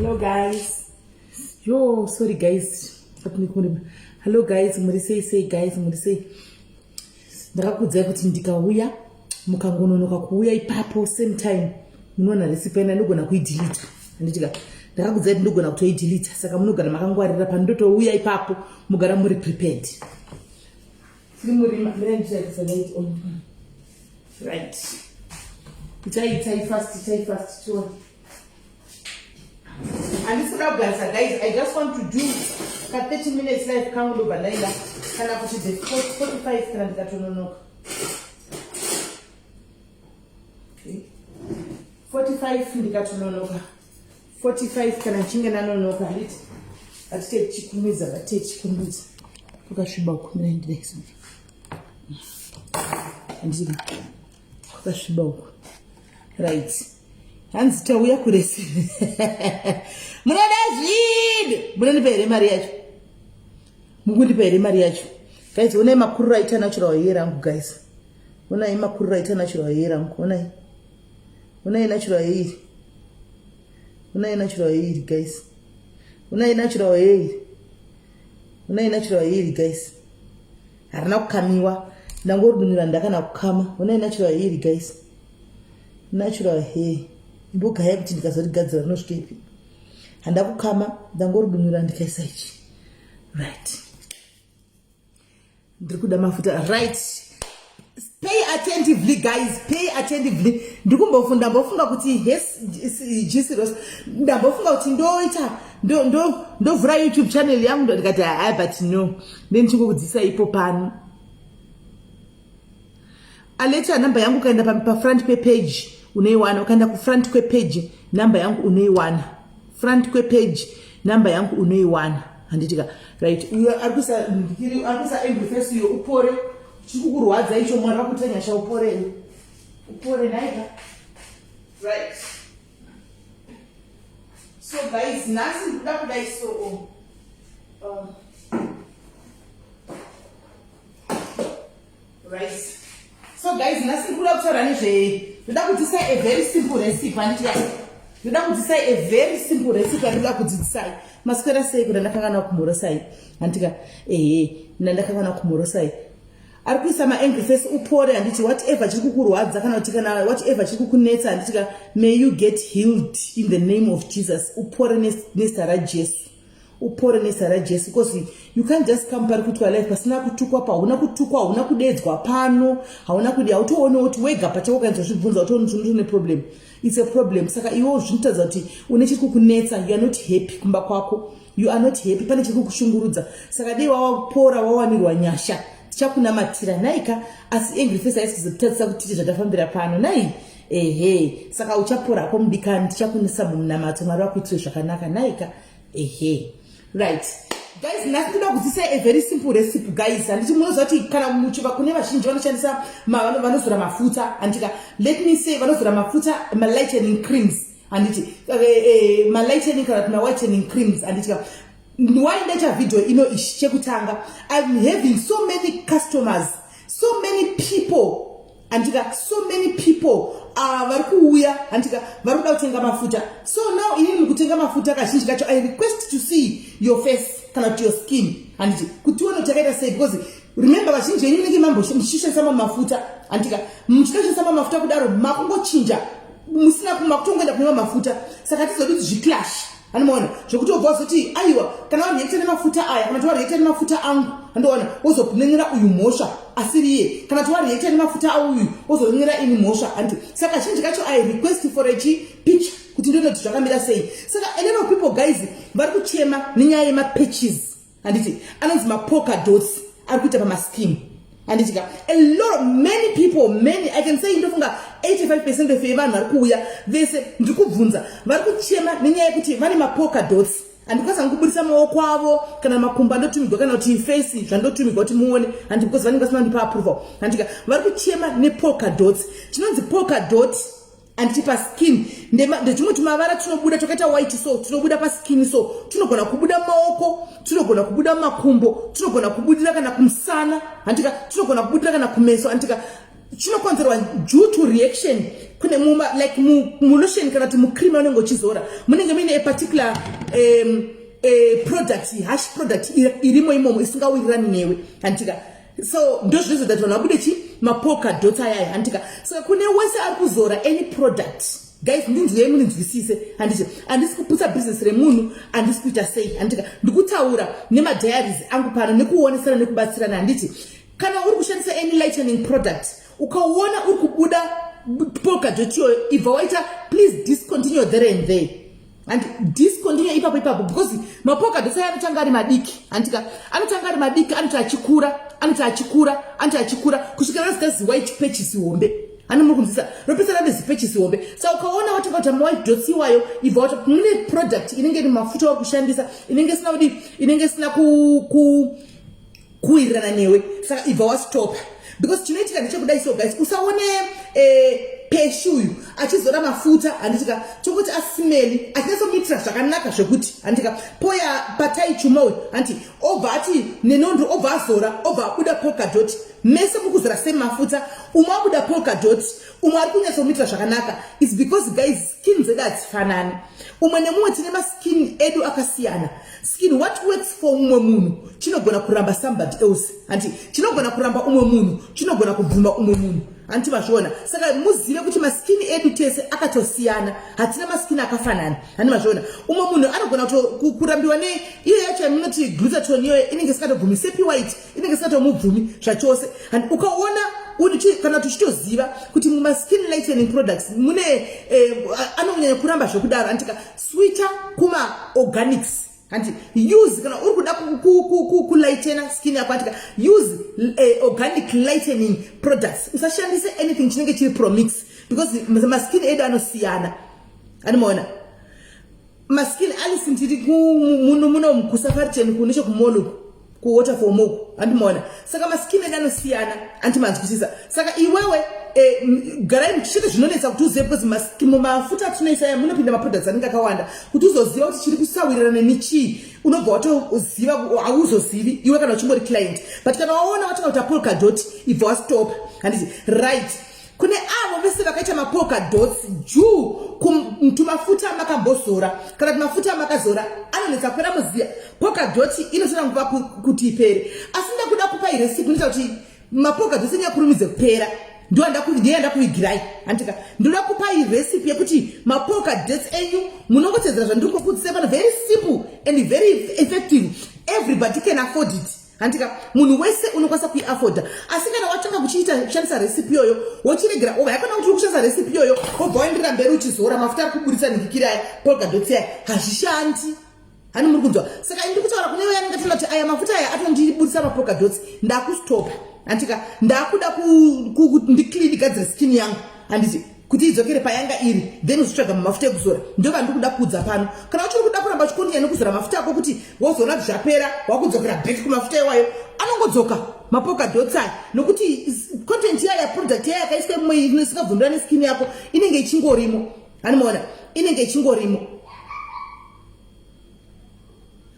Hello guys. Yo, sorry guys. Hello guys, say guys, ndakakudza kuti ndikauya mukangononoka kuuya ipapo same time munoona recipe ina ndogona kuidelete. Anditika ndakakudza kuti ndogona kutoidelete, saka munogara makangwarira pandotouya ipapo mugara muri prepared. Tiri muri menditsaikusadaiti on. Right. Itai fast to. And this guys, I just want to do 30 minutes live count over Laila. Can I put it 45 can I get no. Okay. 45 ndikatononoka. 45 kana chinga nanonoka lit. Atite chikumiza bate chikumiza. Ukashiba ukumira ndirex. Andika. Ukashiba uku. Right. Hands tauya kuresive. Munoda zvidi. Munondipere mari yacho. Mukundipere mari yacho. Guys, unai makuru raita natural hair yangu guys. Unai makuru raita natural hair yangu. Unai natural hair. Unai natural hair guys. Unai natural hair. Unai natural hair guys. Harina kukamiwa. Ndangorudunira ndakana kukama. Unai natural hair guys. Natural hair. Mbuka hair kuti ndikazorigadzira rinosvika ipi. Handakukama ndangorudunira ndikaisa ichi. Right. Ndikuda mafuta right. Pay attentively guys, pay attentively. Ndikumbofunda mbofunga kuti jisiros ndambofunga kuti ndovhura YouTube channel yangu ndikati but no. Ndichingokudzisa ipo pano. Alecha namba yangu kaenda pa front page uneiwana, ukaenda ku front page namba yangu uneiwana. Front page namba yangu uneiwana. Handitika right. Uyo arikusa face yo upore chikukurwadza icho mwana kutanyasha upore naika. Right. So guys, nasi kudai so right. So guys, nasi kutaura nezve ndoda kudzidzisa a very simple recipe. Handitika ndoda kudzidzisa a very simple recipe. Ndoda kudzidzisa maswera sei kuti ndakangana kumurosai. Handitika ndakangana kumurosai. Arikuisa ma-ingredients upore handiti whatever chiri kukurwadza kana kuti kana whatever chiri kukunetsa handitika may you get healed in the name of Jesus. Upore nesara Jesu. Upore nesara Jesu because you can't just come pari kuti life pasina kutukwa pa hauna kutukwa hauna kudedzwa pano hauna kudi autoona kuti wega pachako kanzo zvibvunza kuti une problem. It's a problem. Saka iwo zvinotadza kuti une chiri kukunetsa, you are not happy kumba kwako. You are not happy pane chiri kukushungurudza. Saka dei wawapora wawanirwa nyasha tichakunamatira naika asi ingredients aisizotadzisa kuti zvatafambira pano nai saka uchapora kwa mudikani tichakunisa munamato mwari wakuitire zvakanaka naika right guys. Ndinoda kudzidzisa a very simple recipe guys. Handiti munoziva kuti kana muchiva kune vazhinji vanoshandisa vanozora mafuta. Handika let me say vanozora mafuta ma-lightening creams. Handiti ma-lightening kana kuti ma-whitening creams. Handitika why nature video ishi chekutanga I'm having so many customers, so many people, andika so many people vari kuuya andika vari kuda kutenga mafuta. So now inini mukutenga mafuta kazhinji kacho I request to see your face kana to your skin anditi kuti uone chakaita sei because remember vazhinji yenyu munenge mamboshishandisa mafuta andika muchikashandisa mafuta kudaro makungochinja musina kumakutongoenda kunwa mafuta saka tizoditi zviclash. Anoona zvokuti obvazoti aiwa kana warietera mafuta aya kana warietera mafuta angu andoona wozokunenera uyu mhosva asiri iye kana warietera mafuta auyu wozonenera ini mhosva anti saka zhinji kacho I request for a picture kuti ndone kuti zvakamira sei. Saka a lot of people guys vari kuchema nenyaya yema patches anditi anonzi ma polka dots ari kuita pama skin anditika a lot of many people I can say ndofunga 85% of vanhu vari kuuya vese ndikubvunza vari kuchema nenyaya yekuti vane ma polka dots andikwanisa kubudisa maoko avo kana makumbo andotumigwa kana kuti face zvandotumigwa kuti muone and because vanenge vasina ndipa approval andika vari kuchema ne polka dots. Chinonzi polka dot anditi pa skin ndechimwe tumavara tunobuda tokaita white so tunobuda pa skin so tunogona kubuda maoko tunogona kubuda makumbo tunogona kubudira kana kumusana andika tunogona kubudira kana kumeso andika chinokonzerwa due to reaction kune like lotion kana kuti mucream unenge uchizora munenge muine a particular product, hash product irimo imomo isingawirirani newe handika. So ndozvizo that vanhu vabude chi mapoka dot aya handika. Saka kune wese ari kuzora any product, guys, ndinzwei muninzwisise handisi kuputsa business remunhu, handisi kuita sei handika. Ndikutaura nemadiaries angu pano nekuonesana nekubatsirana handiti kana uri kushandisa any lightening product ukaona uri kubuda poka dot iyoyo ibva waita please discontinue there and there and discontinue ipapo because mapoka dot aya anotanga ari madiki handika, anotanga ari madiki anoti achikura kusvikira razita ziwhite patches hombe anomukunzisa ropesana nezipatches hombe. Saka ukaona watanga kuti mawhite dots iwayo ibva wati mune product inenge ine mafuta okushandisa inenge isina kuwirirana newe, saka ibva wastop. Because chinoitika ndechekudai so guys, usaone peshu uyu achizora mafuta handitika chokuti asimeli achinatsomitira zvakanaka zvekuti handika poya patai chuma uyu hanti obva ati nenondo obva azora obva abuda polka dot mese mukuzora semafuta umwe abuda polka dot umwe ari kunyatsomitira zvakanaka. It's because guys skin dzedu hadzifanani, umwe nemumwe tine maskin edu akasiyana. Skin what works for umwe munhu chinogona kuramba somebody else hanti chinogona kuramba umwe munhu chinogona kubvuma umwe munhu hanti mazviona. Saka muzive kuti maskini edu tese akatosiyana, hatina maskini akafanana hanti mazviona. Umwe munhu anogona kurambiwa neiyo yacho yamunoti glutathione iyoyo inenge isikatobvumi, sepi white inenge isingatomubvumi zvachose. And ukaona kana tuchitoziva kuti mumaskin lightening products mune anonyanya kuramba zvekudaro handika switcha kuma organics hanti use kana uri kuda kulightena skin yako handika use organic lightening products, usashandise anything chinenge chiri promix because maskin edu anosiyana animaona. Maskin alisintiri muno kusafari chenu kunesho kumolu ku waterfall moku handimona. Saka maskin edu anosiyana antimanzwisisa. Saka iwewe garai muchite zvinonetsa kuti uzive because mafuta atinoisa munopinda maproducts anenge akawanda kuti uzoziva kuti chiri kusawirirana nechii unobva watoziva hauzozivi iwe kana uchimbori client. But kana waona watanga kuita polka dot ibva wastop handiti right. Kune avo vese vakaita mapolka dots juu tumafuta makambozora kana mafuta makazora anonetsa kwera muziya polka dot inoshanda nguva kuti ipere. Asi ndakuda kupa iresipi inoita kuti mapolka dots inyakurumidze kupera ndienda kuigirai handika ndoda kupa recipe yekuti mapolka dots enyu munongotedzera zvandiri kukudzisa pano very simple and very effective, everybody can afford it handika munhu wese unokwanisa kuiafforda. Asi kana watanga kushandisa recipe iyoyo wochiregera over yakona kuti uri kushandisa recipe iyoyo wobva waenderera mberi uchizora mafuta ari kuburisa ningikira aya polka dots aya hazvishandi hani muri kunzwa. Saka ndiri kutaura kune vaya anenge atinoda kuti aya mafuta aya atondiburisa mapolka dots ndakustopa handika ndakuda ndiclean igadzire skin yangu handiti kuti idzokere payanga iri then uzotsvaga mafuta ekuzora ndova ndikuda kuudza pano. Kana uchiri kuda kuramba uchikondenya nekuzora mafuta ako kuti wozoona kuti zvapera wakudzokera back kumafuta iwayo anongodzoka mapolka dots aya nokuti content yaya product yaya yakaiswa mumwe isikabvundura neskin yako inenge ichingorimo handimaona inenge ichingorimo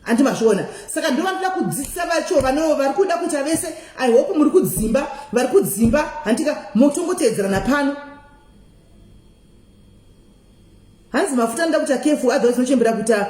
anti mazviona. Saka ndovanoda kudzidzisa vacho vano vari kuda kuita vese I hope muri kudzimba vari kudzimba handika motongotedzerana pano hanzi mafuta nda kuita careful otherwise nochembera kuita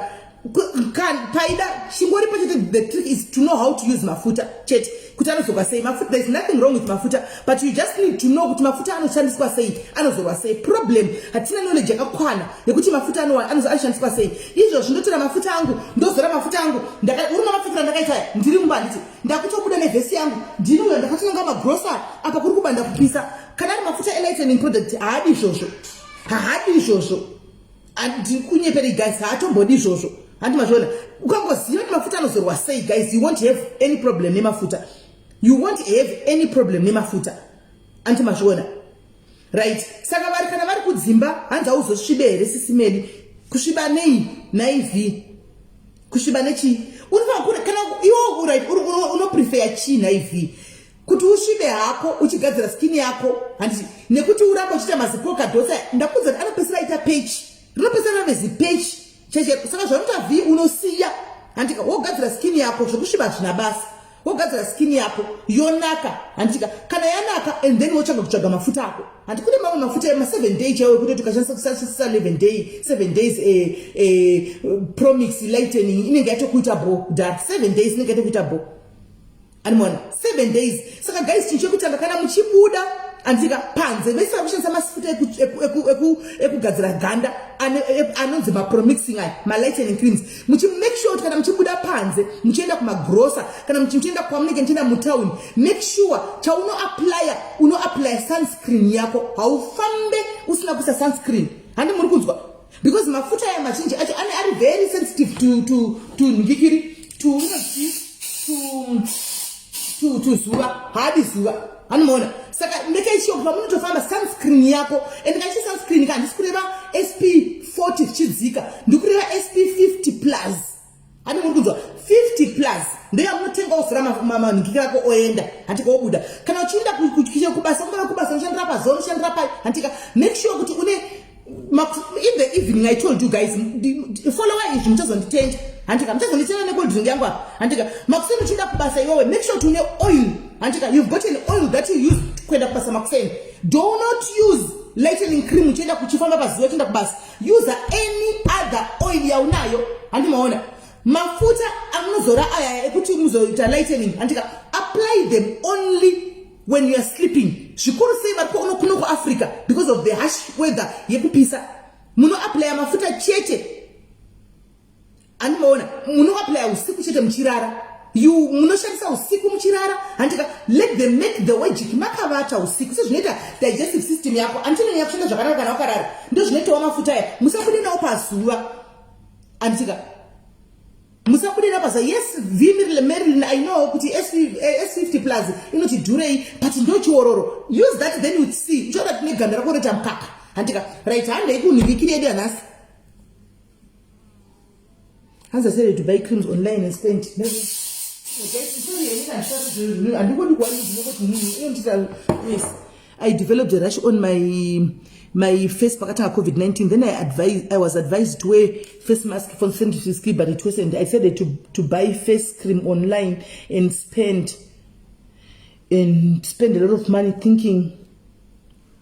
paida chingori pachete. The trick is to know how to use mafuta chete kuti anozorwa sei mafuta. There is nothing wrong with mafuta but you just need to know kuti mafuta anoshandiswa sei anozorwa sei. Problem hatina knowledge yakakwana yekuti mafuta anoshandiswa sei. Izvo zvindotora mafuta angu ndozora mafuta angu urima mafuta ndakaita ndiri mumba nditi ndakutobuda nevhesi yangu ndinoyo ndakatononga magrosa apa kuri kubanda kupisa. Kana ari mafuta lightening product haadi izvozvo kunyeperei guys, haatombodi izvozvo handi mazviona. Ukangoziva kuti mafuta anozorwa sei guys, you won't have any problem nemafuta, you won't have any problem nemafuta anti mazviona right. Saka vari kana vari kudzimba hanzi hauzosvibe here sisimeli kusviba nei naiv kusviba nechi kana iwo right unoprefer chii naiv kuti usvibe hako uchigadzira skin yako handiti nekuti uramba uchiita mazipolka dots ndakudza kuti anopesera aita page rinopesera nezipage cheche. Saka zvaunota v unosiya handika wogadzira skin yako zvokusviba zvina basa wogadzira skin yako yonaka handika kana yanaka and then wochanga kutsvaga mafuta ako handi kune mamwe mafuta ema7 day chaiwe kutoti ukashandisa kusasisa 7 days promix lightening inenge yatokuita bo that 7 days inenge yatokuita bo animona 7 days saka guys chinhu chekutanga kana muchibuda andika panze vese vakushandisa mafuta ekugadzira ganda anonzi mapromixing aya malightening creams make sure kuti kana muchibuda panze muchienda kumagrosa kana muchienda kwamunenge muchienda mutauni make sure unoapply sunscreen yako haufambe usina kuisa sunscreen handi muri kunzwa because mafuta aya mazhinji acho ari very sensitive to ngikiri to zuva haadi zuva hanimaona saka make sure kuti pamunotofamba sunscreen yako and kana sunscreen ka handisi kureva SP40 chidzika ndikureva SP50 plus hani muri kunzwa 50 plus ndoyamunotenga uzira manhikira ako oenda handika obuda kana uchienda kubasa ungava kubasa unoshandira pazoo unoshandira pai handika make sure kuti une in the evening I told you guys follower izvi muchazonditenda handika muchazonditenda necoldrink yangu apa handika makuseni uchienda kubasa iwewe make sure kuti une oil handika you've got an oil that you use kuenda kubasa makuseni do not use lightening cream uchienda kuchifamba pazuva uchienda kubasa use any other oil yaunayo handimaona mafuta amunozora aya ekuti muzoita lightening handika apply them only when you are sleeping zvikuru sei vari kuno kuAfrica because of the harsh weather yekupisa munoapply mafuta chete handimaona munoapply usiku chete muchirara munoshandisa usiku muchirara handika let them make the wajik makavata usiku sezvinoita digestive system yako antinonyanya kushanda zvakanaka kana wakarara ndo zvinoitawo mafuta aya musabude nawo pazuva handika musabude nawo pazuva yes Marilyn I know kuti S50 plus inoti dhurei but ndo chiororo use that then you see uchaona kuti neganda rako roita mukaka handika right handei kunhikiri yedu yanhasi As I said, to buy creams online and spend. Yes, I developed a rash on my face pakatanga COVID-19. Then I was advised to wear face mask for sensitive, but it wasn't. I said to buy face cream online and spend a lot of money thinking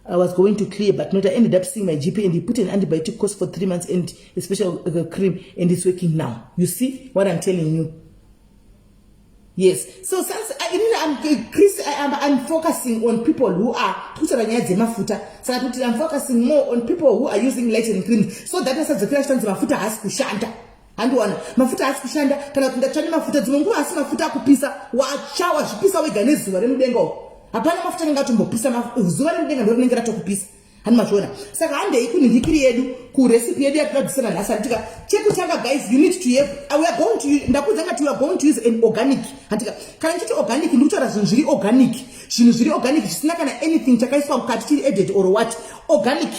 I was going to clear, but not. I ended up seeing my GP and he put an antibiotic course for 3 months and a special cream, and it's working now. You see what I'm telling you? Yes. So since I'm focusing on people who are I'm focusing more on people who are using lightening creams, so that as the Christians mafuta has kushanda. And one mafuta has kushanda kana kundachani mafuta dzimwe asi mafuta akupisa wachawa zvipisa wega nezuva remudengo. Hapana mafuta ngatombopisa zuva remudenga ndo rinenge ratokupisa hanimazviona saka handei kunhikiri yedu kurecipe yedu yatinodzisana nhasi handika chekutanga guys you need to have we are going to ndakudza ngati we are going to use an organic handika kana ndichiti organic ndikutaura zvinhu zviri organic zvisina kana anything chakaiswa mukati chiri added or what organic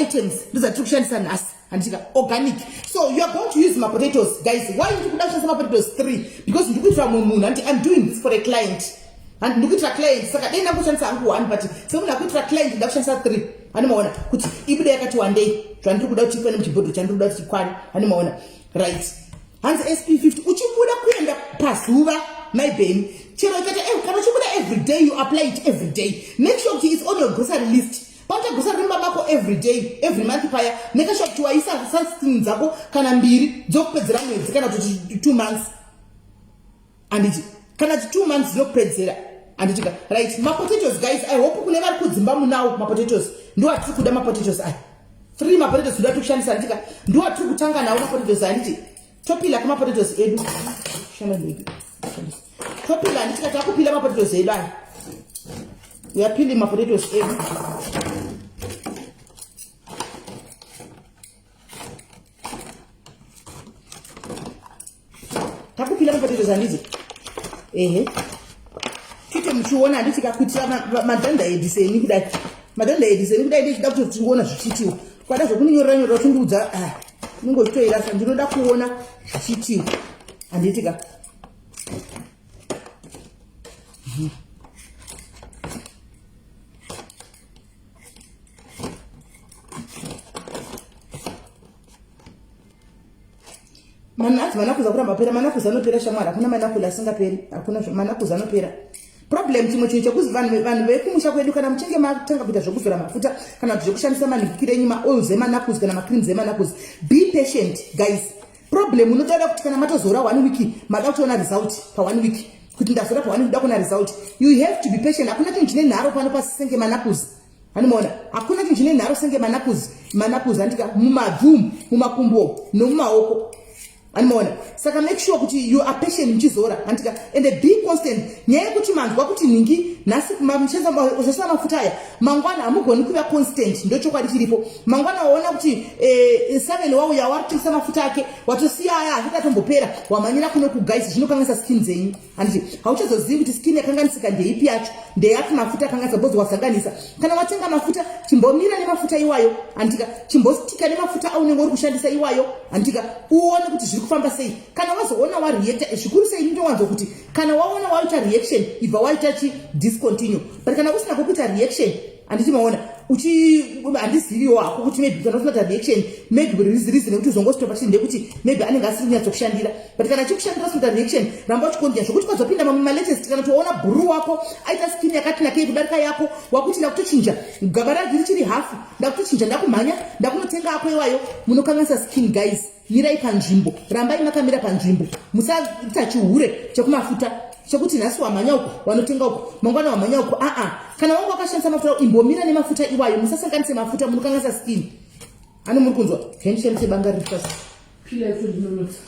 items ndozatiri kushandisa nhasi handika organic. So you are going to use my potatoes guys. Why you kuda kushandisa my potatoes 3 because ndikuitira munhu and I'm doing this for a client. And ndikuitira client saka dai ndakushandisa hangu 1 but semuna kuitira client ndakushandisa 3 hanimaona kuti ibude yakati one day zvandiri kuda kuti ifane muchibhodho chandiri kuda kuti chikwani hanimaona right hanzi SP50 uchibuda kuenda pazuva my baby chero chete kana uchibuda every day you apply it every day make sure it's on your grocery list pauta grocery rimba bako every day every month paya make sure kuti waisa sunscreen dzako kana 2 dzokupedzera mwedzi kana kuti 2 months and kana 2 months dzokupedzera anditika right my potatoes guys I hope kune vari kudzimba munawo my potatoes ndo atiri kuda my potatoes ai 3 my potatoes ndoda kushandisa anditika ndo atiri kutanga nawo my potatoes anditi topila kama potatoes edu shama ndiki topila anditika takupila my potatoes edu ai we are peeling my potatoes edu takupila my potatoes anditi chite muchiona handisika kuitira madhanda ediseni kudai madhanda ediseni kudai ndichida kuti tiona zvichitiwa kwada zvokuninyorera kuti ndiudza ningotoira sa ndinoda kuona zvichitiwa handitika manakuza kuramba pera manakuza anopera shamwari hakuna manakula asingaperi hakuna manakuza anopera problem chimwe chinhu chekuzi vanhu vekumusha kwedu kana muchinge matanga kuita zvokuzora mafuta kana kuti zvokushandisa manhukire enyu maoils emanakuzi kana macreams emanakuzi be patient guys problem unotoda kuti kana matozora 1 week mada kutoona result pa 1 week kuti ndazora pa 1 week da kuona result you have to be patient hakuna chinhu chine nharo pano pasenge manakuzi hanimona hakuna chinhu chine nharo senge manakuzi andika mumabvumu mumakumbo nomumaoko hanimona saka make sure kuti you are patient muchizora andika and be constant nyaya yekuti manzwa kuti ningi nhasi muchishandisa mafuta aya mangwana hamugoni kuva constant ndochokwadi chiripo mangwana waona kuti 7 wauya warikutengesa mafuta ake watosiya aya azvikatombopera wamhanyira kuno kugaisi zvinokanganisa skin dzenyu handiti hauchazozivi kuti skin yakanganisika ndeipi yacho ndeyati mafuta akanganisa bhozi wasanganisa kana watenga mafuta chimbomira nemafuta iwayo handika chimbostika nemafuta aunenge uri kushandisa iwayo handika uone kuti zviri kufamba sei kana wazoona wareacta zvikuru sei ndinowanzo kuti kana waona waita reaction ibva waita discontinue but kana usina kuita reaction anditi maona handiziviwo hako kuti maybe kana usina kuita reaction maybe reason yekuti uzongostopa chii ndekuti maybe anenge asiri kunyatsokushandira but kana chikushandira usina reaction ramba uchikondia zvokuti kwazopinda malatest kana toona bhuru wako aita skin yakati nakei kudarika yako wakuti ndakutochinja gaba ragi richiri hafu ndakutochinja ndakumhanya ndakunotenga ako iwayo munokanganisa skin guys mirai panzvimbo rambai makamira panzvimbo musaita chihure chekumafuta chekuti nhasi wamhanya uko wanotenga uko mangwana wamhanya uko kana wangu wakashandisa mafuta imbomira nemafuta iwayo musasanganise mafuta munokanganisa skin hani muri kunzwa hendishandise banga riri pasi pila ifu ndinonotsa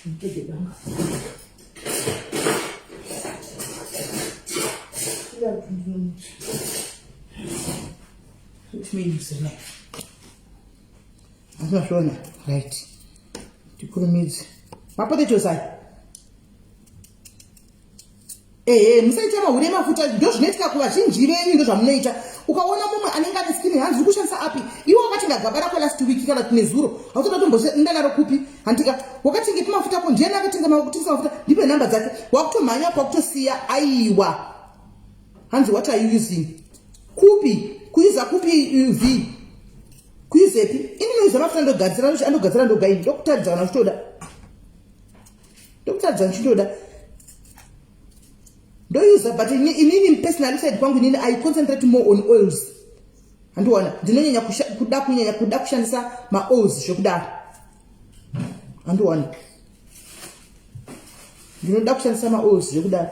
nditege banga pila ifu ndinonotsa let me use the knife azvashona right tikurumidze mapotatoes aya musaita mahure emafuta ndo zvinoitika kuvazhinji venyu ndo zvamunoita ukaona mumwe anenge ane skin hanzi uri kushandisa api iwe wakatenga gaba rako last week kana kuti nezuro hautoda tombonda naro kupi handika wakatengepi mafuta ko ndiani akatengesa mafuta ndipe nhamba dzake wakutomhanya kwakutosiya aiwa hanzi what are you using kupi kuiza kupi uv kuizepi ini noiza mafuta andogadzira ndogaini ndokutadza kana uchitoda ndokutadza nchitoda ndouser but inini personally side kwangu inini I concentrate more on oils handiwana ndinonyanya kuda kushandisa maoils zvokudaro handiwana ndinoda kushandisa maoils zvokudaro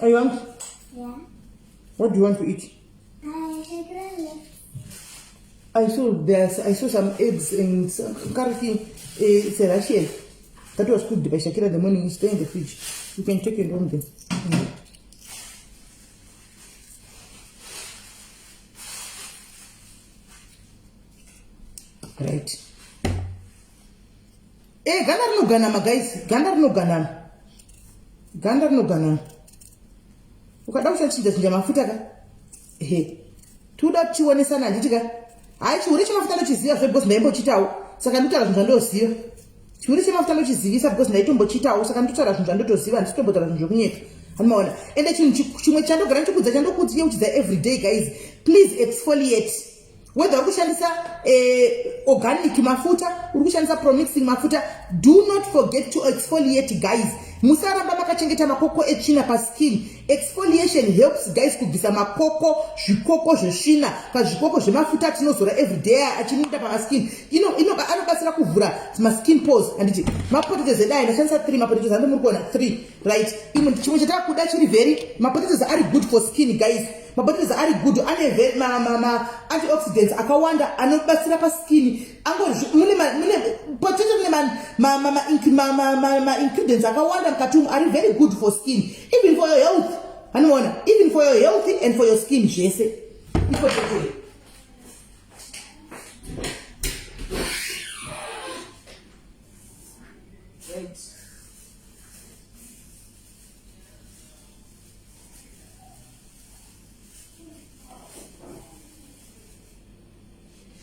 are you hungry? Yeah. What do you want to eat? I saw some eggs and some curry. It's a Russian. That was cooked by Shakira in the morning. Stay in the fridge. You can take it home then. Right. Ganda rinoganama guys. Ganda rinoganama. Ukada kushandisa mafuta ka. Tuda chionesana nditika. Hai chiuri chemafuta ndochiziva because ndaimbochitawo. Saka ndotara zvinhu zvandoziva. Chiuri chemafuta ndochizivisa because ndaitombochitawo saka ndotara zvinhu zvandotoziva ndisitombotaura zvinhu zvokunyeka. Hanimaona. Ende chinhu chimwe chandogara ndichikudza chandokuudza every day guys. Please exfoliate. Whether uri kushandisa organic mafuta, uri kushandisa promixing mafuta, do not forget to exfoliate guys. Musaramba makachengeta makoko echina pa skin. Exfoliation helps guys kubvisa makoko, zvikoko zveshina, pazvikoko zvemafuta tinozora every day achininda pa skin. Anobatsira kuvhura ma skin pores anditi. Mapotatoes edai ndashandisa 3 mapotatoes ando muri kuona 3 right. Imwe chimwe chatakuda chiri very mapotatoes are good for skin guys. Mapotatoes are good ane very antioxidants akawanda anobatsira pa skin. Mune potato mune ingredients akawanda mukati are very good for skin, even for your health. Haniona, even for your health and for your skin zvese. Ipotato. Right.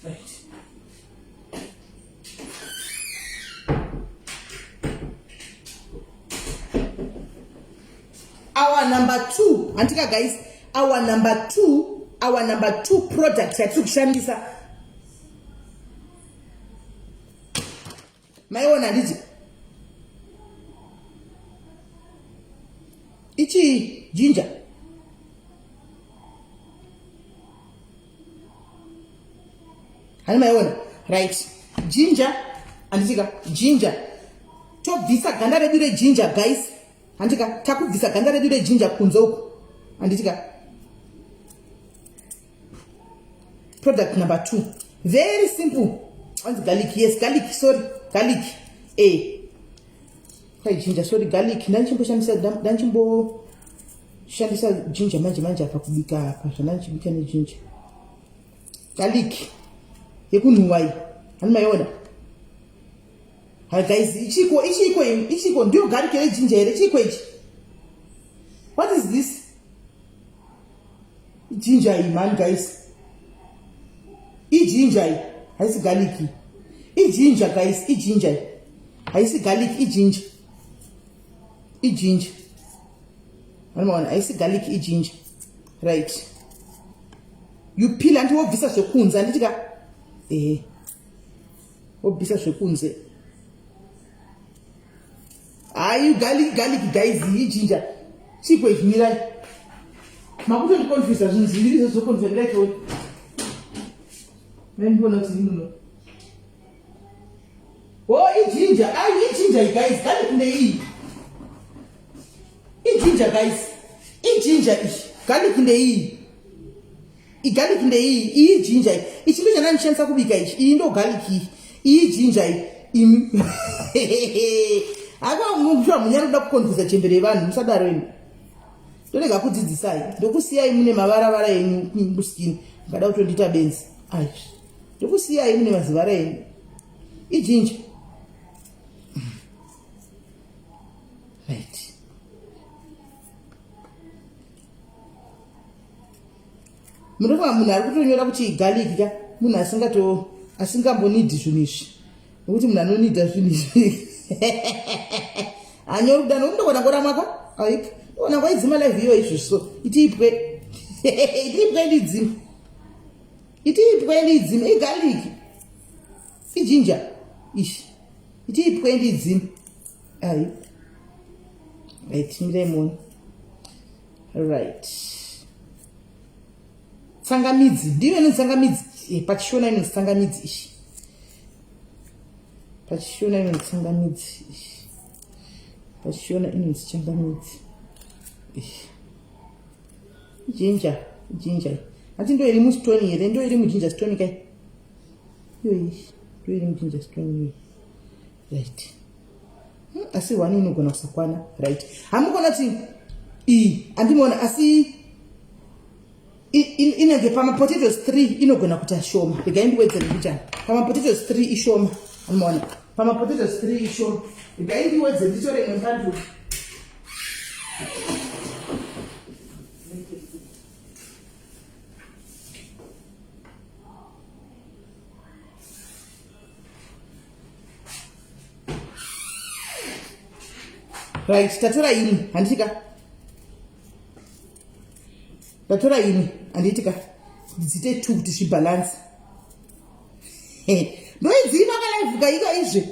Right. Our number 2, antika guys, our number 2 product yatikushandisa. maiona nditi ichi ginger hani maiona right ginger anditika ginger tobvisa ganda redu reginger guys andika takubvisa ganda redu reginger kunze uku anditika product number 2 very simple and garlic yes garlic sorry garlic kai ginger sorry garlic ndanchimbo shandisa ginger manje apa kubika apa zvandanchibika ne ginger garlic yekunhuwai hani maiona hi guys ichiko ndio garlic re ginger here ichiko ichi what is this ginger man guys ginger haisi garlic ginger guys ginger haisi garlic ginger mama haisi garlic ginger right you peel and wobvisa zvekunze anditika wobvisa zvekunze ayu garlic guys ginger chipo izimirai makutondikonfisa zvinhu zviviri zvokonferera cho ndibona kuti ndino ginger ginger guys garlic ndei ginger guys ginger ish garlic ndei garlic ndei ginger ichi ndo chananishandisa kubika ichi iyi ndo garlic ginger aka mungwa munyari kuda kukonfisa chembere vanhu musadaro imi ndorega kudzidzisai ndokusiyai mune mavaravara enyu muskini ngada kutondita benzi ai ndokusiyai mune mazivara enyu ginger right munofa munhu ari kutonyora kuti garlic ka munhu asingambonidhi zvinhu izvi nokuti munhu anonidha zvinhu izvi anyori kudano ndokona ngora mwako aika ndokona kwaidzima live iyo izvo so itipwe ndidzime igarlic ginger ishi itipwe ndidzime ai right lemon right tsangamidzi ndiyo ine tsangamidzi pachishona ine tsangamidzi ishi pachishona ine tsangamidzi ishi pachishona ine tsangamidzi ishi ginger ati ndo iri mustoni here ndo iri muginger stone kai yo ishi ndo iri muginger stone right asi wani inogona kusakwana right hamukona kuti andimona asi inenge pamapotatoes 3 inogona kuti ashoma regai ndiwedzere ndichani pamapotatoes 3 ishoma andimona pamapotatoes 3 ishoma regai ndiwedzere nditore imwe mbandu right tatora ini handitika tatora ini handitika dzite 2 kuti zvibalance ndoidzima kana ivuka ika izvi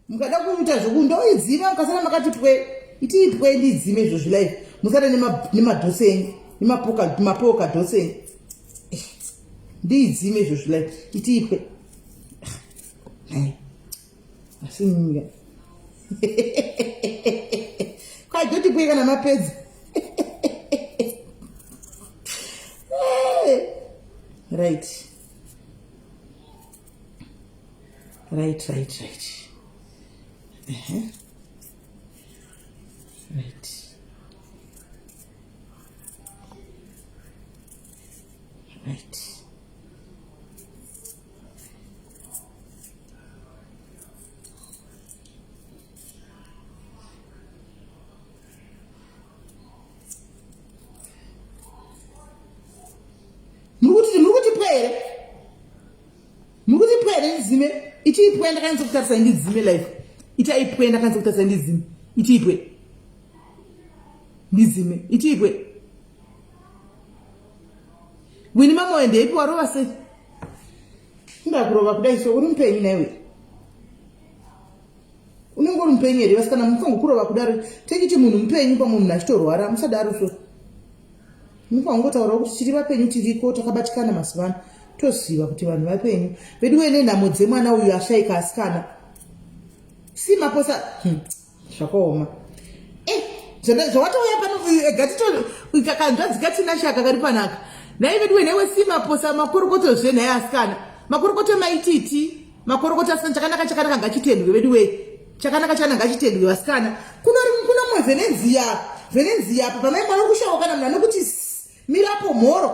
mukada kuita zvoku ndoidzima mukasara makati pwe itipwe ndidzime izvo zvilive musara nemadhoseni nemapoka dhoseni ndiidzime izvo zvilive itipwe asi nyika kwajoti pwe kana mapedzi right right right mukutipwere ndizime ichipwe ndakanisa kutarisa ndizime life ichaipwe ndakanisa kutarisa ndizime ichipwe ndizime ichipwe wini mama wende ipi warova sei ndakurova kudai so uri mupenyu naiwe muri mupenyu here vasikana mufangu kurova kudaro tekiti munhu mupenyu pamwe munhu achitorwara musadaro so mufangu ngotaurawo kuti tiri vapenyu tiriko takabatikana mazuva ano toziva kuti vanhu vapenyu vedu wene nhamo dzemwana uyu ashayika asikana simaposa zvakaoma zvawatauya pano gatitokanzvadzika tina shaka kari panaka nhai vedu wenewe simaposa makorokoto zvenhai asikana makorokoto maititi makorokoto asikana chakanaka ngachitendwe vedu we chakanaka chana ngachitendwe vasikana kuna mumwe venenziya apa pamaimwana kushawa kana munhu anokuti mirapo mhoro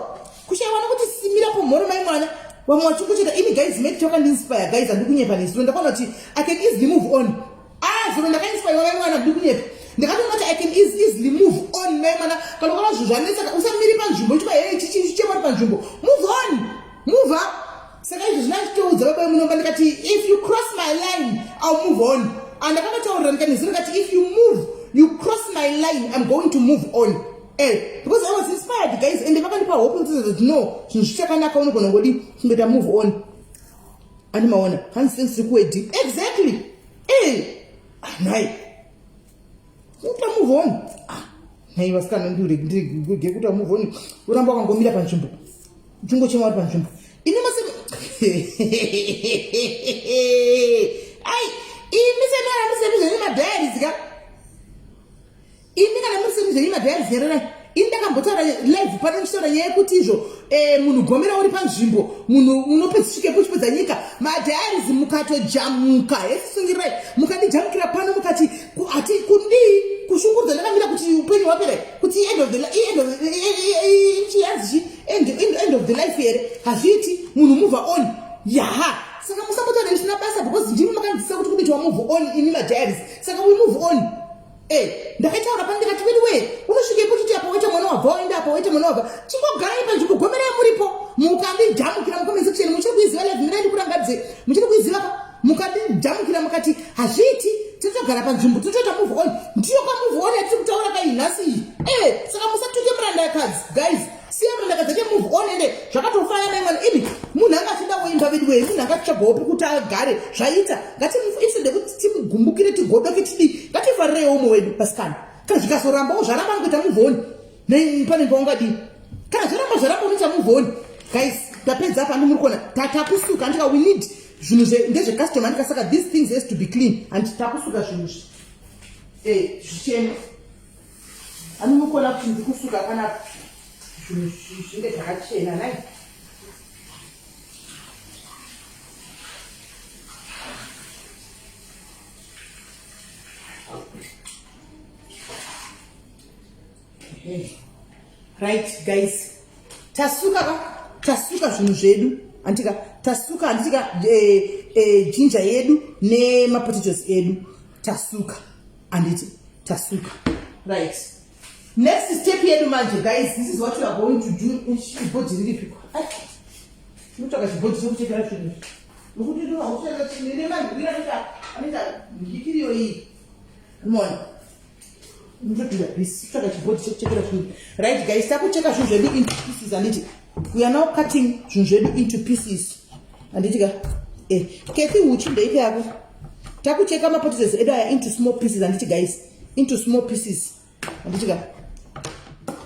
kushayiwa nokuti mirapo mhoro maimwana vamwe vachikucheta ini guys make tokaninspire guys handikunyepa nezuro ndakaona kuti I can easily move on zviro ndakainspire maimwana handikunyepa ndakatoona kuti I can easily move on maimwana kana ukana zvinhu zvanetsaka usamiri panzvimbo chikuva here chichemari panzvimbo move on move up saka izvi zvinachitoudza baba vemunonga ndikati if you cross my line I'll move on and ndakatotaurira ndikanezino kati if you move you cross my line I'm going to move on because I was inspired guys and vakandipa hope that no zvinhu zvichakanaka unogona ngodi kungoita move on ani maona hansi siri kuwedhi exactly nhai uta move on nhai vasikana ndirege move on uramba wakangomira panzvimbo uchingochema uri panzvimbo ini mase ai imi senara musemizveni madhairis ka imi kana musemizveni madhairis nyarara ini ndakambotaura live pano ndichitaura nyaya yekuti izvo munhu gomera uri panzvimbo munhu unopedzisvikepo chipedza nyika madhairis mukatojamuka yesisungirirai mukandijamukira pano mukati hati kundii kushungurudza ndakamira kuti upenyu hwapera kuti end of the life here hazviiti munhu move on yaha saka musambotaura zvisina basa because ndimi makanzisa kuti kuditi wamove on imi madhairis saka we move on ndakaitaura pani ndikati vedi we unosvikepo chiti apa waita mwana wabva waenda apa waita mwana wabva chingogarai panzvimbo gomerai muripo mukandijamukira mukomeni section muchiri kuiziva live mirai ndikurangadze muchiri kuiziva pa mukandijamukira mukati hazviiti tinotogara panzvimbo totoita move on ndiyo kamove on yatiri kutaura kainhasi iyi saka musatuke muranda yakadzi guys siya muranda yakadzi ake move on ende zvakatofaya maimwana ibi munhu anga achida kuimba vedu wei munhu anga achitsvagawo pekuti agare zvaita instead yekuti timugumbukire tigodoke tidii ngatifarirei umwe wedu pasikana kana zvikazorambawo zvaramba nokuita move on pane paungadii kana zvaramba unoita move on guys tapedza apa muri kuona takusuka andika we need zvinhu ndezvecustom andika saka these things has to be clean and takusuka zvinhu zvichena anomukona kuti ndikusuka kana zvinhu zvinge zvakachena nai right guys tasuka zvinhu zvedu andika tasuka anditika ginger yedu nemapotatoes edu tasuka anditi tasuka right next step yedu manje guys this is what we are going to do chibhodhi riripiko unotsvaka chibhodhi chokuchekera zvinhu nokuti ndinohaucheka chinenemandirira anoita ndikiriyo iyi mona ndodira this tsvaka chibhodhi chokuchekera zvinhu right guys takucheka zvinhu zvedu into pieces anditi we are now cutting zvinhu zvedu into pieces anditika kethi uchi ndeipi yako takucheka mapotatoes edu aya into small pieces anditi guys into small pieces anditika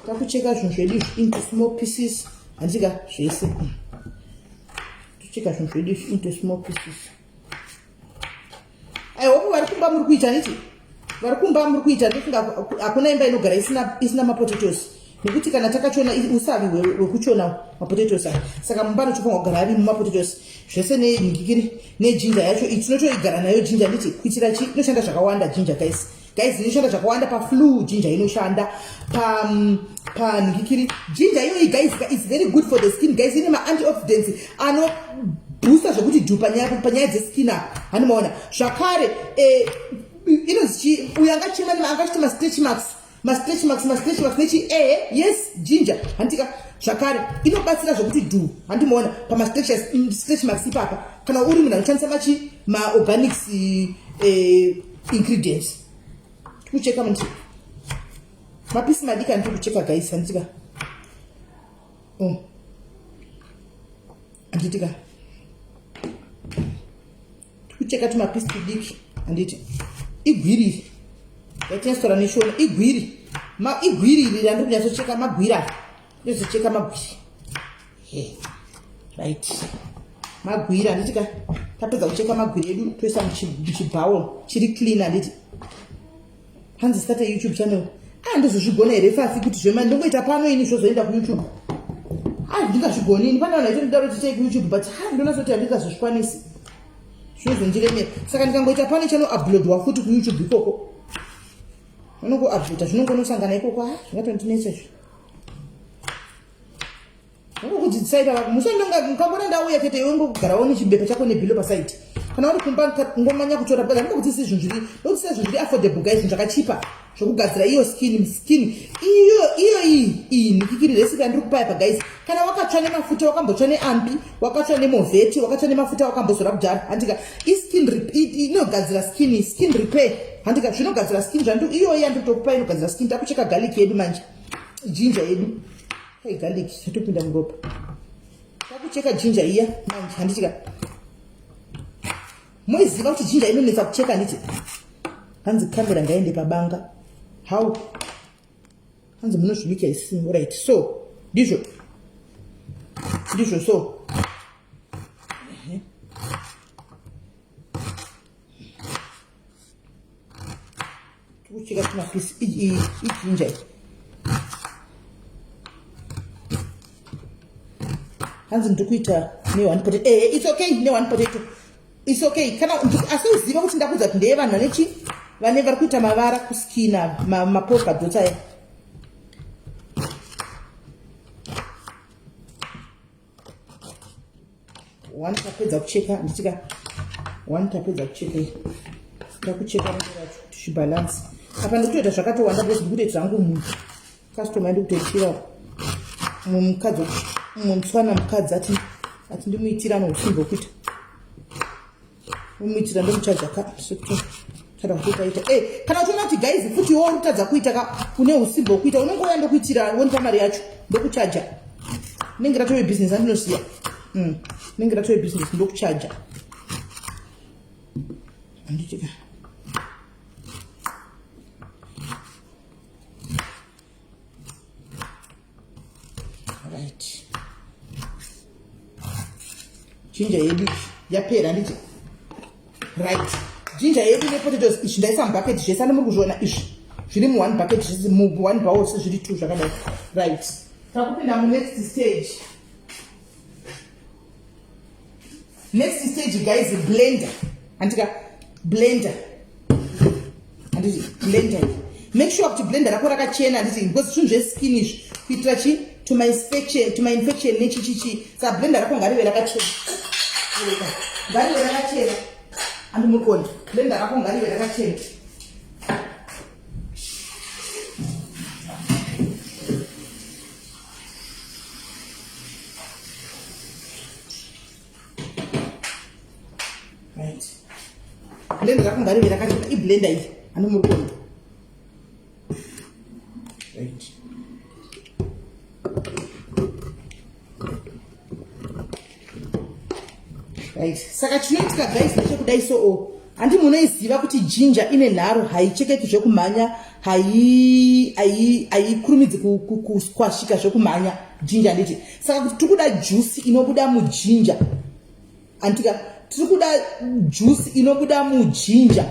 takucheka zvinhu zvedu into small pieces anditika zvese tucheka zvinhu zvedu into small pieces I hope vari kumba muri kuita niti vari kumba muri kuita ndofunga hakuna imba inogara isina mapotatoes nekuti kana takachona usavi hwekuchona mapotatoes aya saka mumba nochofanwa kugara ari mumapotatoes zvese nenhikikiri nejinja yacho iyi tinotoigara nayo jinja nditi kuitira chi inoshanda zvakawanda jinja guys inoshanda zvakawanda paflu jinja inoshanda panhikikiri jinja iyoyi guys is very good for the skin guys ine maantioxidants anobhusta zvekuti dhu panyaya dzeskin apa hanimaona zvakare inonzi uyo angachema angachita mastretch marks nechi yes ginger handitika zvakare inobatsira zvokuti dhu handimaona pamastretch marks ipapa kana uri munhu anoshandisa maorganics ingredients tikucheka muti mapisi madiki andiri kucheka guys handitika handitika tikucheka tumapisi tudiki handiti igwiri yatinestora neshona igwiri igwiri randi kunyatsocheka magwira ndozocheka magwiri right magwira handitika tapedza kucheka magwiri edu toisa muchibhaul chiri clean handiti hanzi start YouTube channel ndozozvigona here fafi kuti zvema ndongoita pano ini zvozoenda kuYouTube ndingazvigoni ini pane vanhu vaitondidaro tichei kuYouTube but ndonazoti handingazozvikwanisi zvinozondiremera saka ndikangoita pane chano uploadwa futi kuYouTube ikoko unongouploada zvinongonosangana ikoko zvingatondinetsa izvo ungokudzidzisai papa musandongakambona ndauya kete iwe ngokugarawo nechibepa chako nebhilo pasaiti kana uri kumba ngomanya kutora baa ndingokudzisa zvinhu zviri affordable guys zvakachipa zvokugadzira iyo skin iyo iyi nikikiri recipe yandiri kupaya paguys kana wakatsva nemafuta wakambotsva neampi wakatsva nemovheti wakatsva nemafuta wakambozora kudhara handika inogadzira skin repair handika zvinogadzira skin zvandu iyoyi yanditokupa inogadzira skin takucheka garlic yedu manje jinja yedu garlic yatopinda muropa takucheka jinja iya manje handitika moiziva kuti jinja inonetsa kucheka nditi hanzi kamera ngaende pabanga how hanzi munozvibika isimu right so ndizvo so tikucheka tumapisi ijinja hanzi ndikuita ne1 potato it's okay ne1 potato it's okay kana asi uziva kuti ndakudza kuti ndeye vanhu vanechi vane vari kuita mavara kuskina mapolka dots aya one tapedza kucheka nditika one tapedza kucheka ndakucheka racho tichibalance apa ndikutoita zvakatowanda because ndikutoitira hangu munhu customer ndikutoitira mumukadzi mutswana mukadzi ati ndimuitira nousimbo kuita umuitira ndomuchaja kada kutoita kana uchiona kuti guys futi wo urikutadza kuita une usimbo wokuita unongouya ndokuitira wonipa mari yacho ndokuchaja ninge ratove business andinosiya ninge ratove business ndokuchaja anditika right jinja yedu yapera nditi right jinja yedu nepotatoes ichi ndaisa mubhaketi zvese muri kuzviona izvi zviri mu1 bucket mu1 bowl zviri 2 zvakadai right takupinda munext stage guys blender andika blender anditi blender make sure kuti blender rako rakachena anditi because zvinhu zveskin izvi kuitira chi to my infection nechichichi saka blender rako ngarive rakachena andimukoni blender rako ngarive rakachena right blender rako ngarive rakachena iblender iyi andimukoni right right saka chinoitika guys ndechekudai so handi munoiziva kuti jinja ine nharo haichekeki zvekumhanya haikurumidzi kwashika zvekumhanya jinja nditi saka kuti tirikuda juice inobuda mujinja antika tirikuda juice inobuda mujinja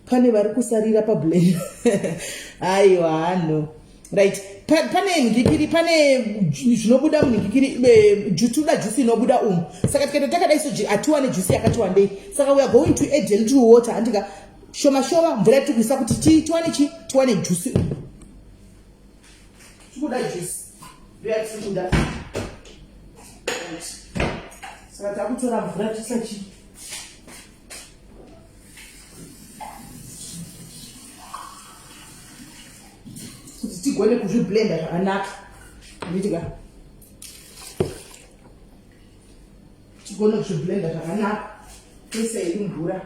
pane vari kusarira pablender aiwa hano right pane ngikiri pane zvinobuda munhingikiri jutuda juice inobuda saka tikaita takadai so atiwane juice yakati wandei saka we are going to add a little water andika shoma mvura tikuisa kuti tiwane juice tikuda juice tikuda saka takutora mvura tisachi kuti tigone kuzviblenda zvakanaka nditika tigone kuzviblenda zvakanaka toisa iri mvura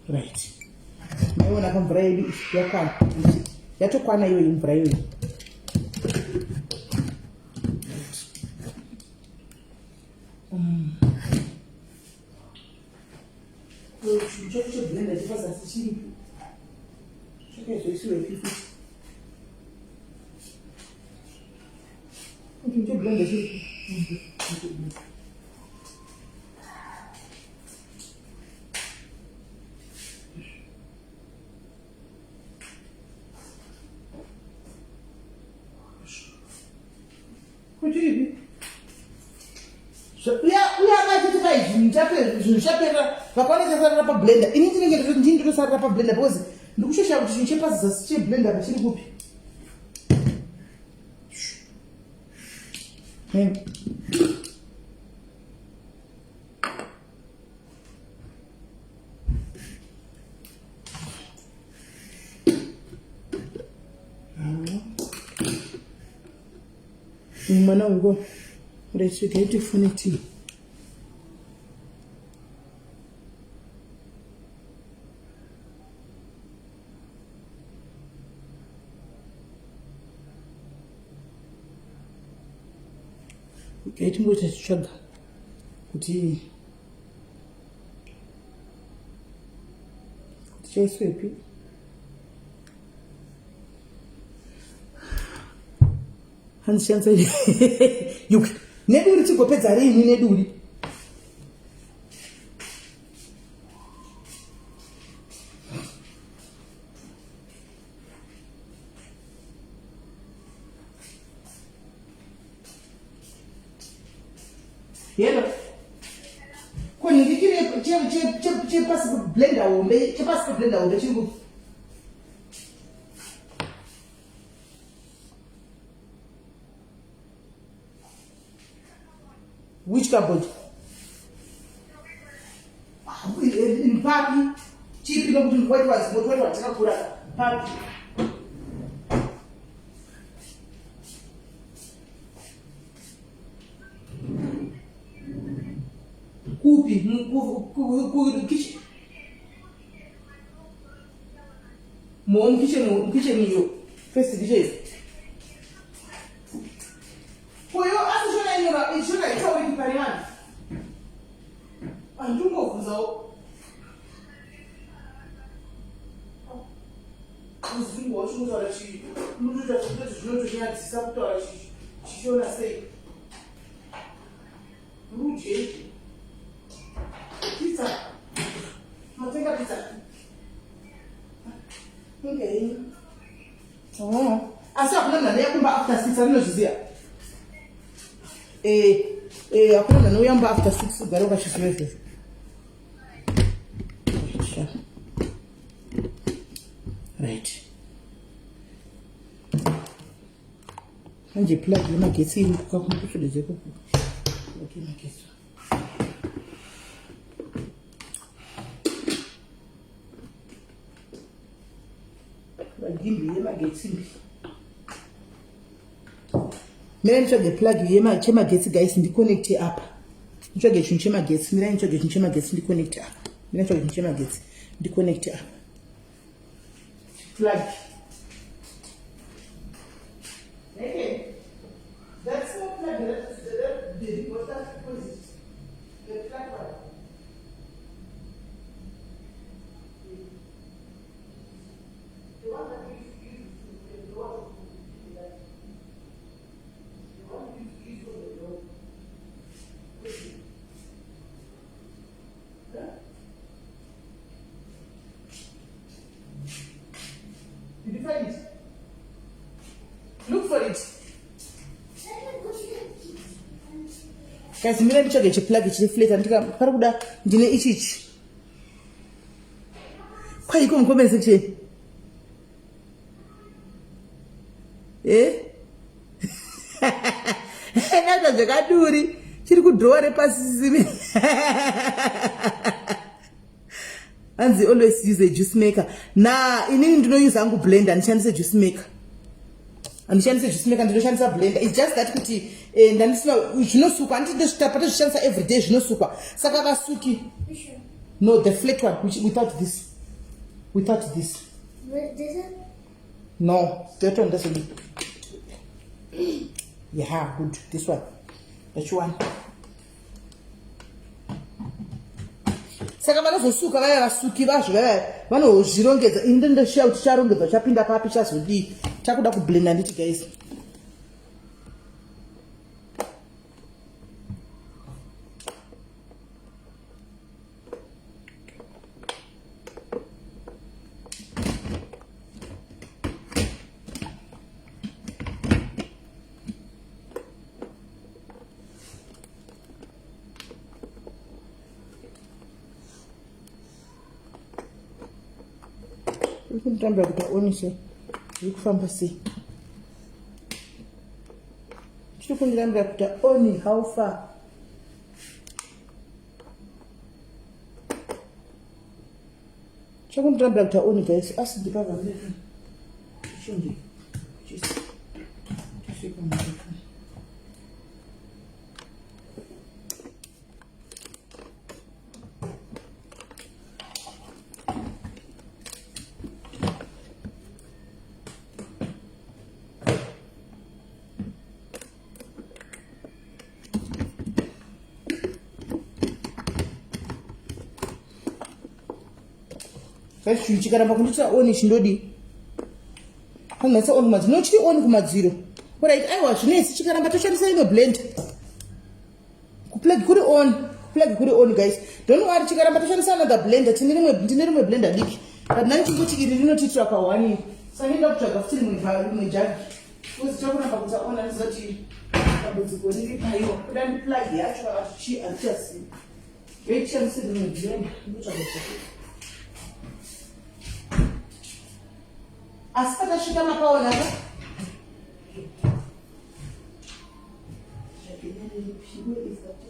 right maiona pamvura yedu yakwana yatokwana iyoyi mvura iyoyi chiblenda chepazasi chiripi chakaizvoisiwepi futi chiblenda chiripi kuchiripi uyakachiti zvinhu zvichaperera vakaona chasarira pablender ini ndinenge nditoti ndini nditosarira pablender because ndikushosha kuti chinhu chepazasi cheblender pachiri kupi mwana wangu rechikaiti funiti kaitingoti tichitsvaga kuti chaiswepi handishandisa yuki neduri tigopedza riini neduri yero koningikire chepasi blender hombe chepasi blender hombe chiri kupi which cupboard papi chipi nokuti ndikuwaitiwa takakura papi kupi kitchen iyo first dishes koyo asishona inyora ishona itauri kiparimani andungobvunzawo uzvingo wachinotaura chii unotoita zvinoto zvinotonyadzisa kutaura chishona sei ruje pizza matenga pizza okay asi hakuna mnane yakumba after 6 anozviziva hakuna mnane uyamba after 6 ugare ukachizviva right manje plug yemagetsi iri kukakumushodezekuku okay magetsi gimbi yemagetsi mira nitsvage plug chemagetsi guys ndiconnecte apa nitsvage chinhu chemagetsi mira nitsvage chinhu chemagetsi ndiconnecte apa mira nitsvage chinhu chemagetsi ndiconnecte apa plug okay that's not plug that's the important deposit the plug one the one that did you find it? Look for it. Guys, mira nitsvage chiplug chirifleta ndika pari kuda ndine ichichi kwaiko mukomese cheni nata zvakaduri chiri kudrowa repasisime hanzi always use a juice maker na inini ndinouse hangu blender handishandise juice maker ndinoshandisa blender it's just that kuti ndandisina zvinosukwa handiti ndezvitapata zvishandisa everyday zvinosukwa saka vasuki no the flat one without this no that one doesn't yeah good this one that one saka vanozosuka vaya vasuki vazvo vaya vanozvirongedza ini ndendoshiya kuti charongedzwa chapinda papi chazodii chakuda kublenda nditi guys. Nditambira kuti aonese zviri kufamba sei. Chiri kundirambira kuti aoni how far. Chakundirambira kuti aoni guys asi ndipavamire chonde chisvika muzvifuna. Chikaramba kunditira oni chindodi kanatsa oni kumadziro nochiti oni kumadziro right. Aiwa zvinezi chikaramba toshandisa ino blend kuplug kuri on guys, don't worry. Chikaramba toshandisa another blender, tine rimwe blender diki but nani chingoti iri rinotitira pa1 saka ndoda kutsvaga futi rimwe jagi uzi chakuramba kuti ona ndizoti dambudziko riri paiwa kuda ndiplug yacho kana kuti hatichasi veichishandisa rimwe blender ndotsvaga asi patasvika makaona ka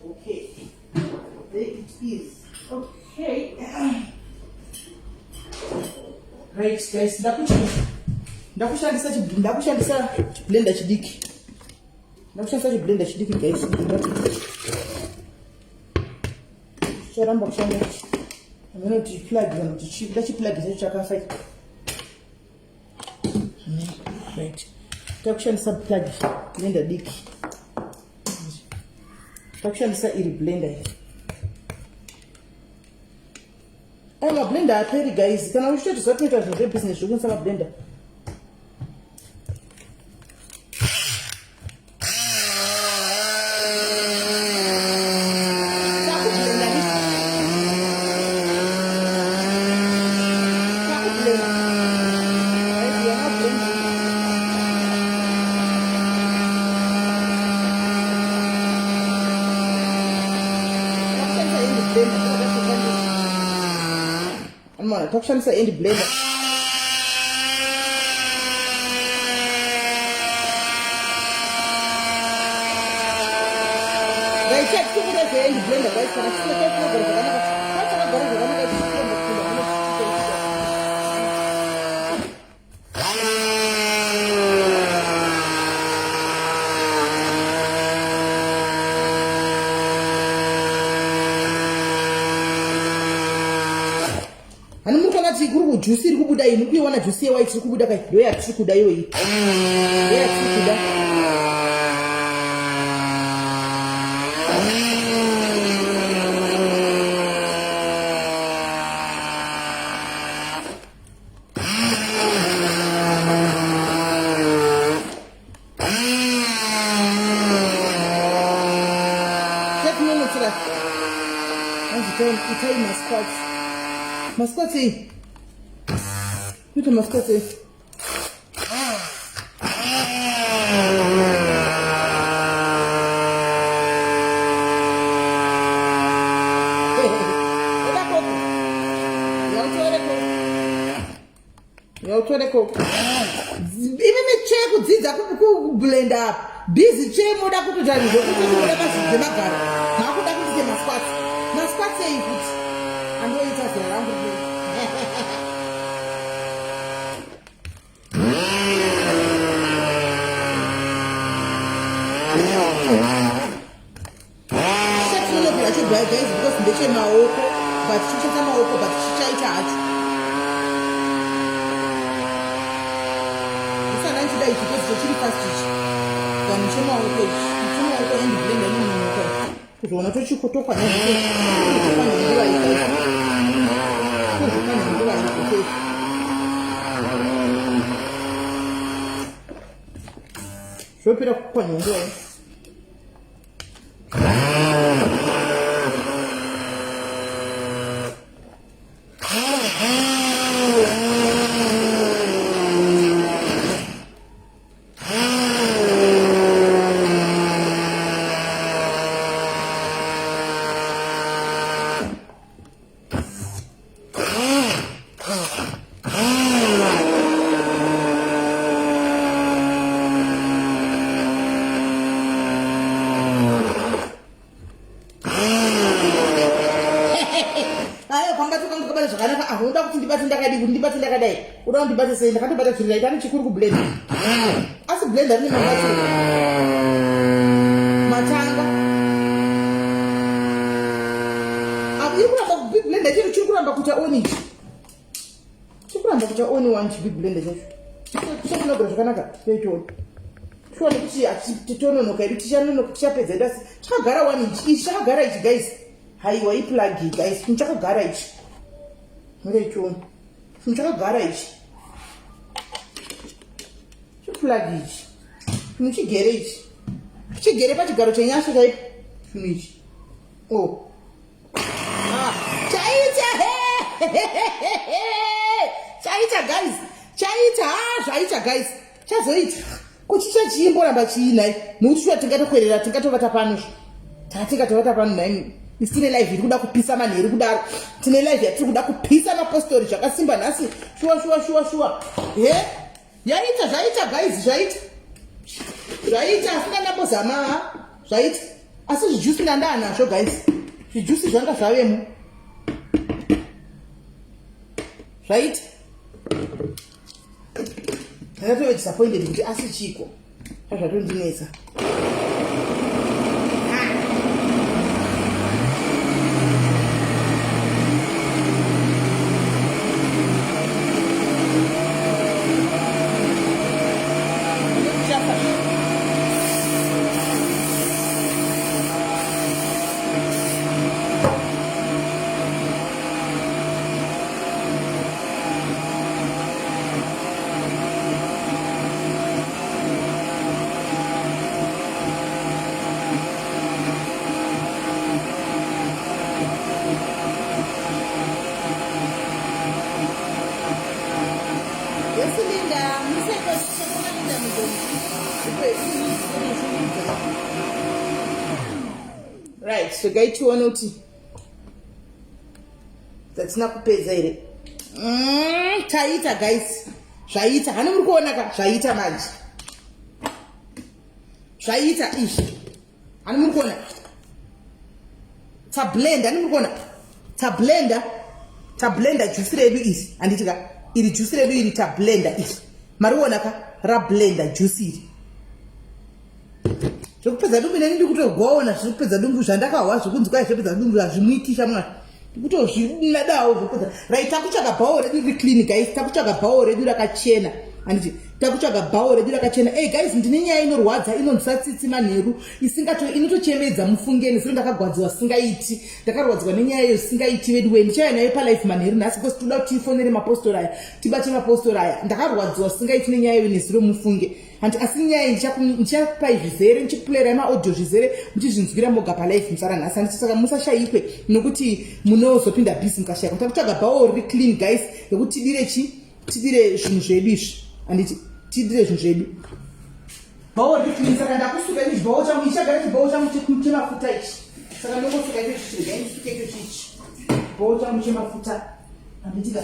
okay, there it is. Okay, right guys, ndakushandisa blender chidiki guys. Charamba kushanda kuti plug kana kuti ndachiplug chacho chakafai. Right, takushandisa plug blender diki, takushandisa iri blender iyi. Aya mablender aperi guys, kana uchitoti zvatoita zvinhu zvebusiness zvokuisa mablender. Takushandisa end blender. Right, check to the end blender guys. Kana sio kwa kwa kana hata kwa kwa kana juice iri kubuda ino kuiona juice ye white iri kubuda kai ndo yatiri kuda iyo iyi yatiri kuda. Teknometira anzi itai masquats Itu masquate. Yautoreko. Imene cheku dzidza kublender busy chemo da kutotarizwa kuti unoda mazvidze magara. Nakuda kuti masquats. Masquats ei kuti andoita zvarangu. Guys, because they came out, but she came out, but she tried to. It's a nice day because she fast. Then she came out, and the blender. kuzoona tochikotokwa nenguva zvopera kukwanya nguva unoda kuti ndibate ndakadii kuti ndibate ndakadai unoda kuti ndibate sei ndakatobata zviri raitani chikuru kublenda asi blenda rine mabato matanga iri kuramba kubig blender chiri chiri kuramba kuita oni chiri kuramba kuita oni one chibig blender chacho chichakunogara zvakanaka toitoni shuwa nekuti hatitononoka idu tichanonoka tichapedza idasi chakagara one ichi ichi chakagara ichi guys haiwa iplagi guys chinhu chakagara ichi Murechoni. Chakagara ichi. Chiplagi ichi. Chinhu chigere ichi. Chigere pachigaro chenyasha chaipo. Chinhu ichi. Oh. Chaita chaita guys. Chaita zvaita guys. Chazoita. Kuchicha chimboramba chiinai. Nokuti shuwa tingatokwerera tingatovata pano. Tingatovata pano nai. Tine live iri kuda kupisa manheru kudaro. Tine live yatiri kuda kupisa mapostori zvakasimba nhasi. Shuwa. Yaita zvaita guys, zvaita. Zvaita asina nambozama. Zvaita. Asi zvijusi ndandanazvo guys. Zvijusi zvanga zvavemo. Zvaita. Ndakatove disappointed kuti asi chiko. Zvazvatondinetsa. Right, so guy chiona kuti dzatina kupedza here. Taita guys. Zvaita, hani muri kuona ka zvaita manje. Zvaita izvi. Hani muri kuona. Ta blender, hani muri kuona. Ta blender juice redu izvi. Anditika iri juice redu iri ta blender izvi. Mariona ka ra blender juice iri. Zvokupedza dumbu neni ndikutogona zvokupedza dumbu zvandakawa zvokunzi kwai zvopedza dumbu hazvimuitisha mwana ndikutozvinadawo zvokupedza right takutsvaga bhawo redu riri clean guys takutsvaga bhawo redu rakachena handiti takutsvaga bhawo redu rakachena guys ndine nyaya inorwadza inonzwisa tsitsi manheru inotochemedza mufungeni sero ndakagwadziwa singaiti ndakarwadzwa nenyaya iyo singaiti vedu we ndichauya nayo palife manheru nhasi because toda kuti tifonere mapostori aya tibate mapostori aya ndakarwadzwa singaiti nenyaya iyo neziro mufunge handi asi nyaya ndichapai zvizere ndichipulera maaudio zvizere muchizvinzwira moga palife musara nhasi handiti saka musashayikwe nokuti munozopinda bhisi mukashayikwa takutsvaga bhawo riri clean guys yokuti tidire zvinhu zvedu izvi handiti tidire zvinhu zvedu bhawo riri clean saka ndakusuka ichi bhawo changu ichagara chibhawo changu chemafuta ichi saka ndongosuka icho chichiga ndisuke icho chichi bhawo changu chemafuta handitika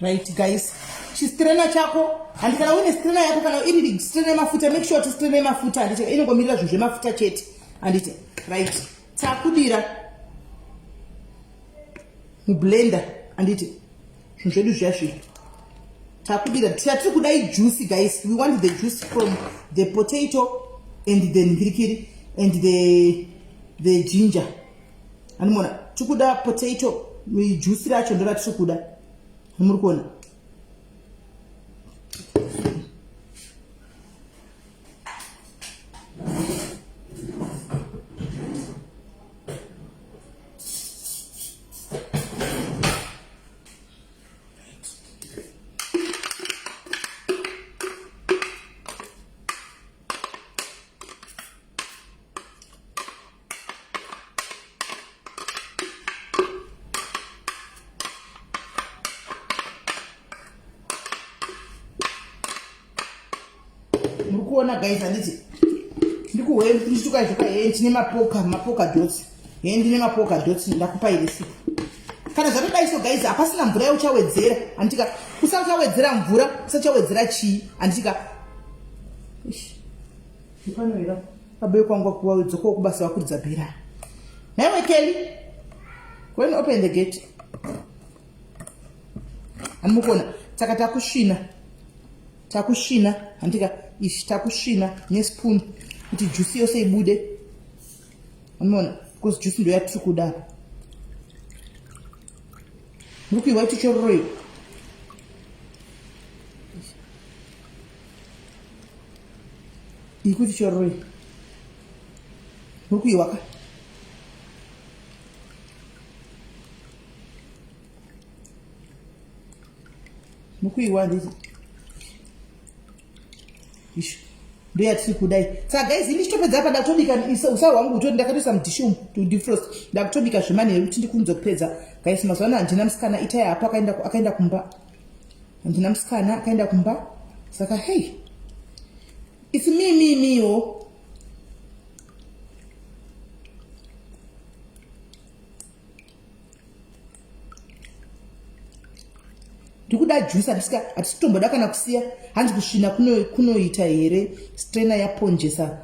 right guys chistrena chako handi kana uine strena yako kana iri strena yemafuta make sure kuti strena yemafuta handiti inongomirira zvinhu zvemafuta chete handiti right takudira mublender handiti zvinhu zvedu zvazviri takudira tiri kudai juice guys we want the juice from the potato and the ngirikiri and the ginger handimona tikuda potato juice racho ndora tiri kuda muri kuona Murikuona guys, handiti ndikutuka zvoka ndine mapoka dots ndine mapoka dots ndakupa iri siku. Kana zvakadai so guys, hapasina mvura yauchawedzera handitika usachawedzera mvura usachawedzera chii handitika panoira abai kwangu kuwadzoka kubasa wakuridza bhera. Naiwe Kelly, go and open the gate. Handimukona saka takusvina handika ishi takusvina nespoon kuti juice yose ibude. Unoona because juice ndio yatiri kuda. Ndikuiwa tichoroi. Ikuti choroi. Ndikuiwa ka. Ndikuiwa nditi. Ish. Ndio yatiri kudai. Saka guys, ini chitopedza apa ndakutobika usawa wangu utoti ndakatoisa mudhishi to defrost. Ndakutobika zvemane kuti ndikunze kupedza. Guys, mazwana handina musikana itaya apa akaenda kumba. Handina musikana akaenda kumba. Saka hey. It's me oh. Ndikuda juice hatisitomboda kana kusiya hanzi kusvina kunoita here strainer yaponjesa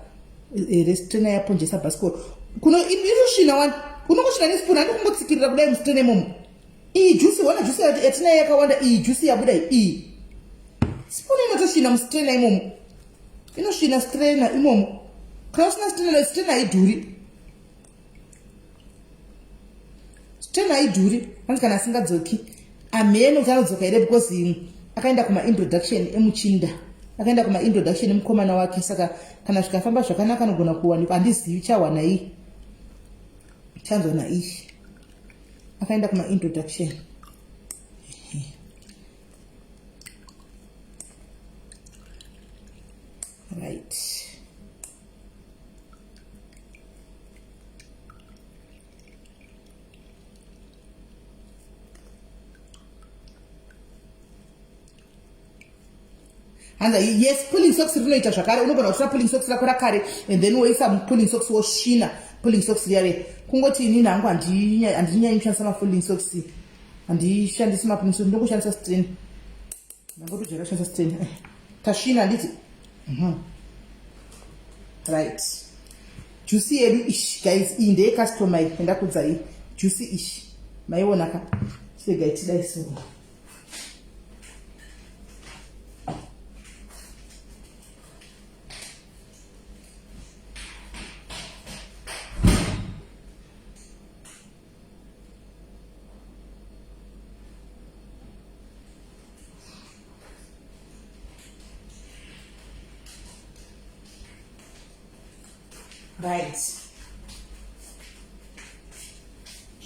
baskoro kuno inosvina wani unongosvina nespoon handikungotsikirira kudai mustrainer imomo. Iyi juice wana juice yatinai yakawanda, iyi juice yabuda iyi spoon inotosvina mustrainer imomo, inosvina strainer imomo. Kana usina strainer haidhuri, strainer haidhuri hanzi kana asingadzoki. Ameno zanodzoka here because akaenda kuma-introduction emuchinda, akaenda kuma-introduction emukomana wake. Saka kana zvikafamba zvakanaka anogona kuwanikwa. Handizivi chawana iyi chanzwana iyi, akaenda kuma-introduction. Right. And yes, pulling socks rinoita zvakare. Unogona kutora pulling socks rako rakare and then woisa pulling socks wosvina pulling socks yare. Kungoti inini hangu handinyanyi kushandisa mapulling socks, handishandisi mapulling socks, ndongoshandisa strain. Ndangotojera kushandisa strain. Tasvina handiti. Right. Juice yedu ish guys, iyi ndeye customized ndakudza iyi. Juice ish maiona ka segaitidai so. Right.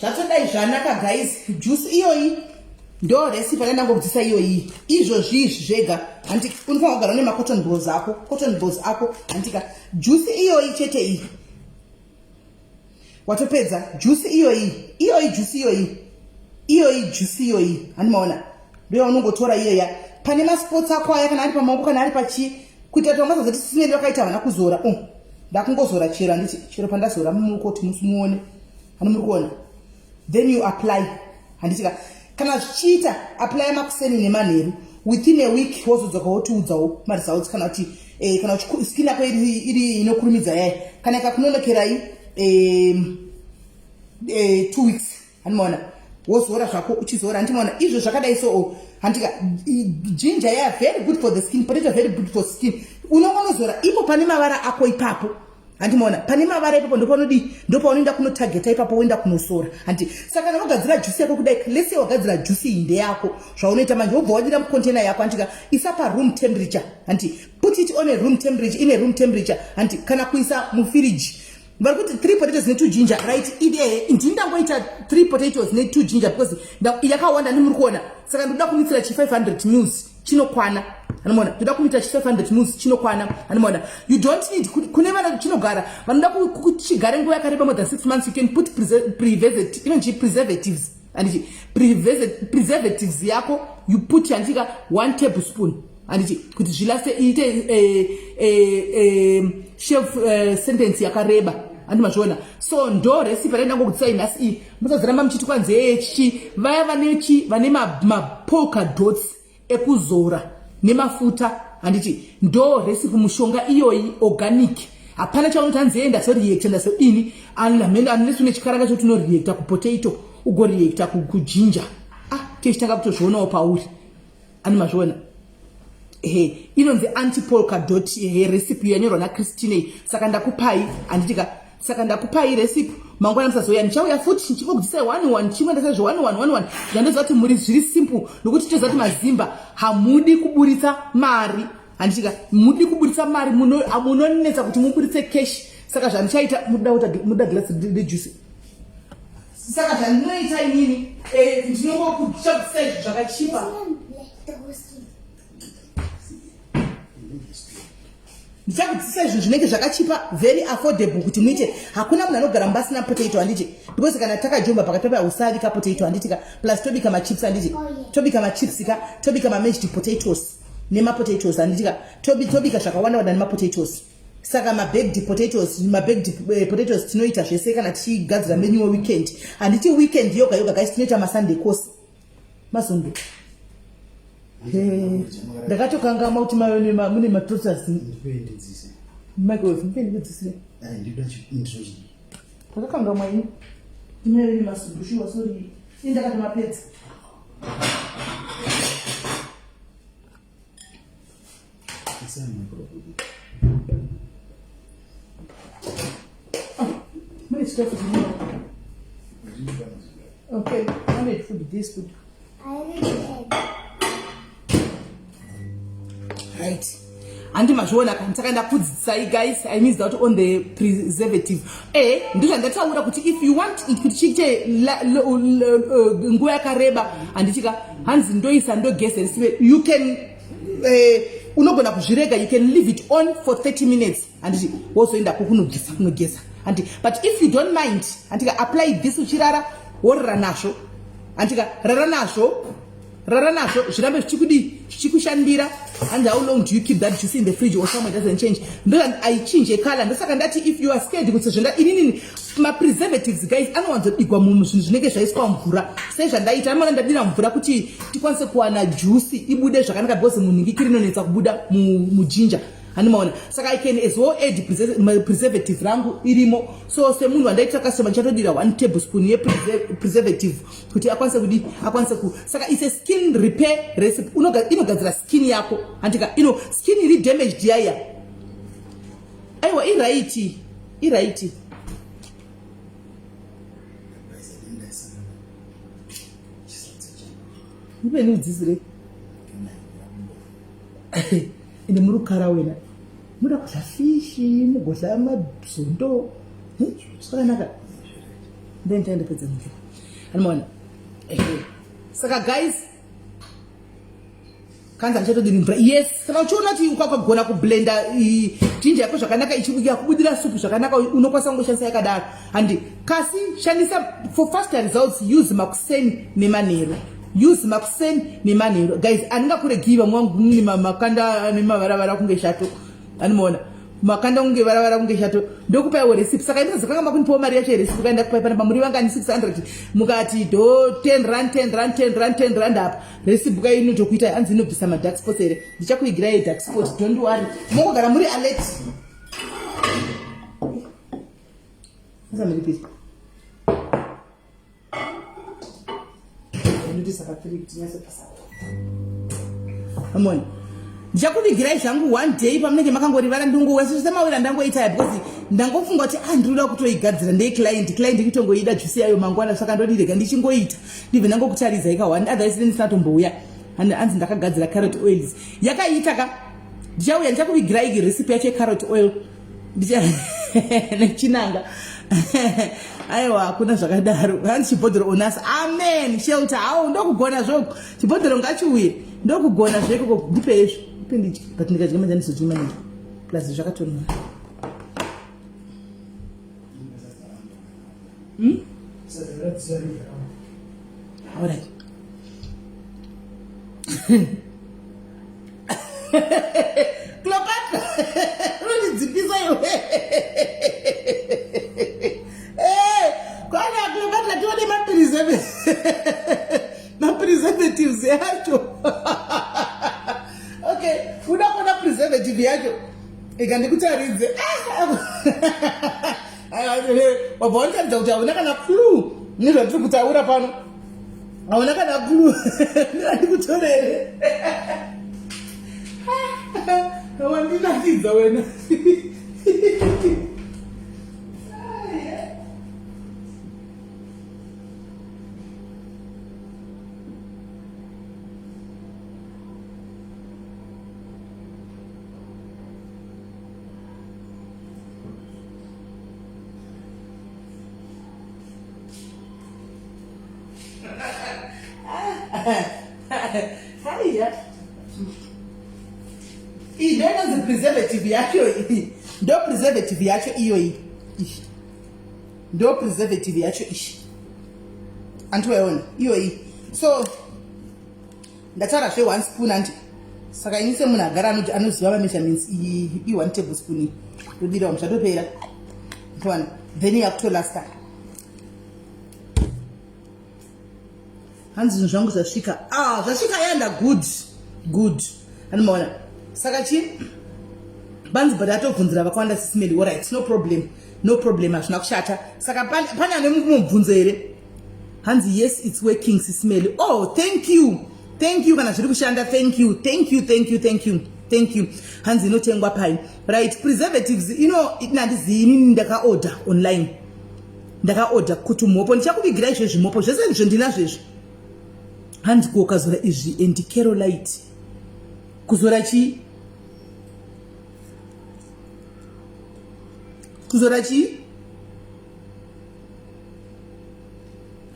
Zvatodai zvanaka guys. Juice iyoyi ndo recipe yandangokudzisa iyoyi. Izvozvi zvega hanti unofanira kugara nema-cotton balls ako hantika juice iyoyi chete iyi. Watopedza juice iyoyi juice iyoyi handimaona ndoya unongotora iyoya pane maspots ako aya kana ari pamaoko kana ari pachi kuita kuti ungazozoti sisine ndakaita vana kuzora. Ndakungozora chero handiti chero pandazora mumuoko kuti musimuone muri kuona. Then you apply handitika kana zvichiita apply makuseni nemanheru within a week wozodzoka wotiudzawo maresults kana kuti skin yako iri inokurumidza yaya kana ikakunonokerai 2 weeks handimaona wozora zvako uchizora handimaona izvo zvakadai so handika ginger yaya very good for the skin, potato very good for skin. Unongonozora ipo pane mavara ako ipapo handimona pane mavara ipapo ndopaunoenda kunotargeta ipapo woenda kunosora handi saka kana wagadzira juice yako kudai lese wagadzira juice iyi ndeyako zvaunoita manje wobva wadira mucontainer yako handika isa paroom temperature handi put it on a room temperature in a room temperature handi kana kuisa mufiriji vari kuti 3 potatoes ne 2 ginger right ndindangoita 3 potatoes ne 2 ginger because yakawanda nemuri kuona saka ndoda kumitsira chi 500 mils chinokwana handimona ndoda kumita chi 500 mils chinokwana handimona you don't need kune vana chinogara vanoda kuchigare nguva yakareba more than 6 months you can put preservatives and preservatives yako you put handika 1 tablespoon and kuti zvilaste iite shelf sentence yakareba andimazviona so ndo recipe raindangokutisai nhasi iyi musadziramba muchiti kwanze vaya vane mapolka dots ekuzora nemafuta handiti ndo recipe mushonga iyoyi organic hapana chaunoti hanzienda soreacta ndasodini unless une chikaranga choti unoreacta kupotato ugoreacta kujinja tichitanga kutozvionawo pauri andimazviona inonzi anti-polka dot recipe yanyorwa naChristine saka ndakupai handitika saka ndakupai recipe mangwana musazoya ndichauya futi ndichikudzidzisai 1 chimwe ndasazvo 1 zvandoziva kuti muri zviri simple nokuti toziva kuti mazimba hamudi kuburitsa mari handitika mudi kuburitsa mari munonetsa kuti muburitse cash saka zvandichaita muda glass rejuice saka zvandinoita inini ndinongokuchakudzisai zvakachipa ndichakudzisa izvo zvinenge zvakachipa very affordable kuti muite hakuna munhu anogara mumba asina potato handiti because kana takajomba pakati pausavi kapotato handitika plus tobika machips handiti tobika machips tobika mashed potatoes nemapotatoes handitika tobika zvakawanda wanda nemapotatoes saka mabaked potatoes tinoita zvese kana tichigadzira menu weekend handiti weekend yoga guys tinoita masunday course mazondo ndakatokangama kuti mune matotas microwave mupendikudzisire ndakakangamwa ini timereni masundushuwa sori indakati mapedza mune chitofu chino okay I made food this food right handimazviona kana saka ndakudzidzisai guys I mean that on the preservative ndozvandataura kuti if you want it kuti chiite nguva yakareba handitika hanzi ndoisa ndogesa recipe you can unogona kuzvirega you can leave it on for 30 minutes handiti wozoenda kunogesa handi but if you don't mind handika apply this uchirara worara nazvo handika rara nazvo zvirambe zvichikushandira and how long do you keep that juice in the fridge or somewhere doesn't change aichinje color ndosaka ndati if you are scared kuti zvenda inini preservatives guys anowanzodigwa munhu zvinhu zvinenge zvaiswa mvura sei zvandaita amana ndadira mvura kuti tikwanise kuwana juice ibude zvakanaka because munhingikiri inonetsa kubuda mujinja handimaona saka I can as well add preservative rangu irimo so semunhu wandaita customer chatodira 1 tablespoon ye preservative kuti akwanise saka it's a skin repair recipe inogadzira skin yako handika skin iri damaged yaya aiwa iraiti ibeni udzisire ine murukara wena muda kudla fishi mugodla mazondo zvakanaka ndendipedza mvura hanimona saka guys kanza ndichatodini mvura yes kana uchiona kuti ukagona kublenda jinja yako zvakanaka ichibudira kubudira supu zvakanaka unokwanisa kungoshandisa yakadaro handi kasi shandisa for faster results use makuseni nemanheru use makuseni nemanheru guys andingakuregiva mwangu mune makanda nemavaravara kunge shato hanimona makanda kunge varavara kunge shato ndokupaiwo recipe saka imazokanga makunipawo mari yacho yerecipe kaenda kupai panapa muri vangani 600 mukati do 10 rand apa recipe kai inotokuita hanzi inobvisa madark spots here ndichakuigirai dark spot don't worry mongogara muri alert asamiripi ndoti saka 3 kuti nyase pasa amona ndichakuvigirai zvangu one day pamunenge makangorivara ndingowesu semawira ndangoita because ndangofunga kuti ndinoda kutoigadzira ndei client kutongoida juice yayo mangwana saka ndodidega ndichingoita ndibve ndangokutaridza ikawanda otherwise ndisinatombouya hanzi ndakagadzira carrot oils yakaita ka ndichauya ndichakuvigirai recipe yacho yecarrot oil nechinanga aiwa hakuna zvakadaro hanzi chibhodhoro onasa amen shelter au ndokugona zvoko chibhodhoro ngachiuye ndokugona zveko ndipeizvo ipindiki but ndikadya manjanizochimanija plus zvakatonwa alright Cleopatra unonidzipisa iwe kwana Cleopatra tione mapreservatives yacho okay uda kuona preservative yacho ikandikutaridze wabvaonitaridza kuti hauna kana flu nezvatiri kutaura pano hauna kana flu ndandikutorere wandinakidza wena haya inonzi preservative yacho ndo preservative yacho iyoyi ndo preservative yacho ishi antiwaiona iyoyi so ndataura zve 1 spoon andi saka ini semunhu agara anoziva mameasurements i1 tablespoon todira muchatopera towana then yakutolasta hanzi zvinhu zvangu zvasvika zvasvika yanda good anomaona saka chi banzi bada atobvunzira vakawanda sisimeli alright no problem hazvina kushata saka pane ane mumubvunzo here hanzi yes it's working sisimeli thank you kana zviri kushanda thank you hanzi inotengwa pai right preservatives inandizii inini ndakaorder online ndakaorder kuti mhopo ndichakuvigira izvo zvimhopo zvese izvo ndinazvezvo hanzi kuokazora izvi and carolite kuzora chi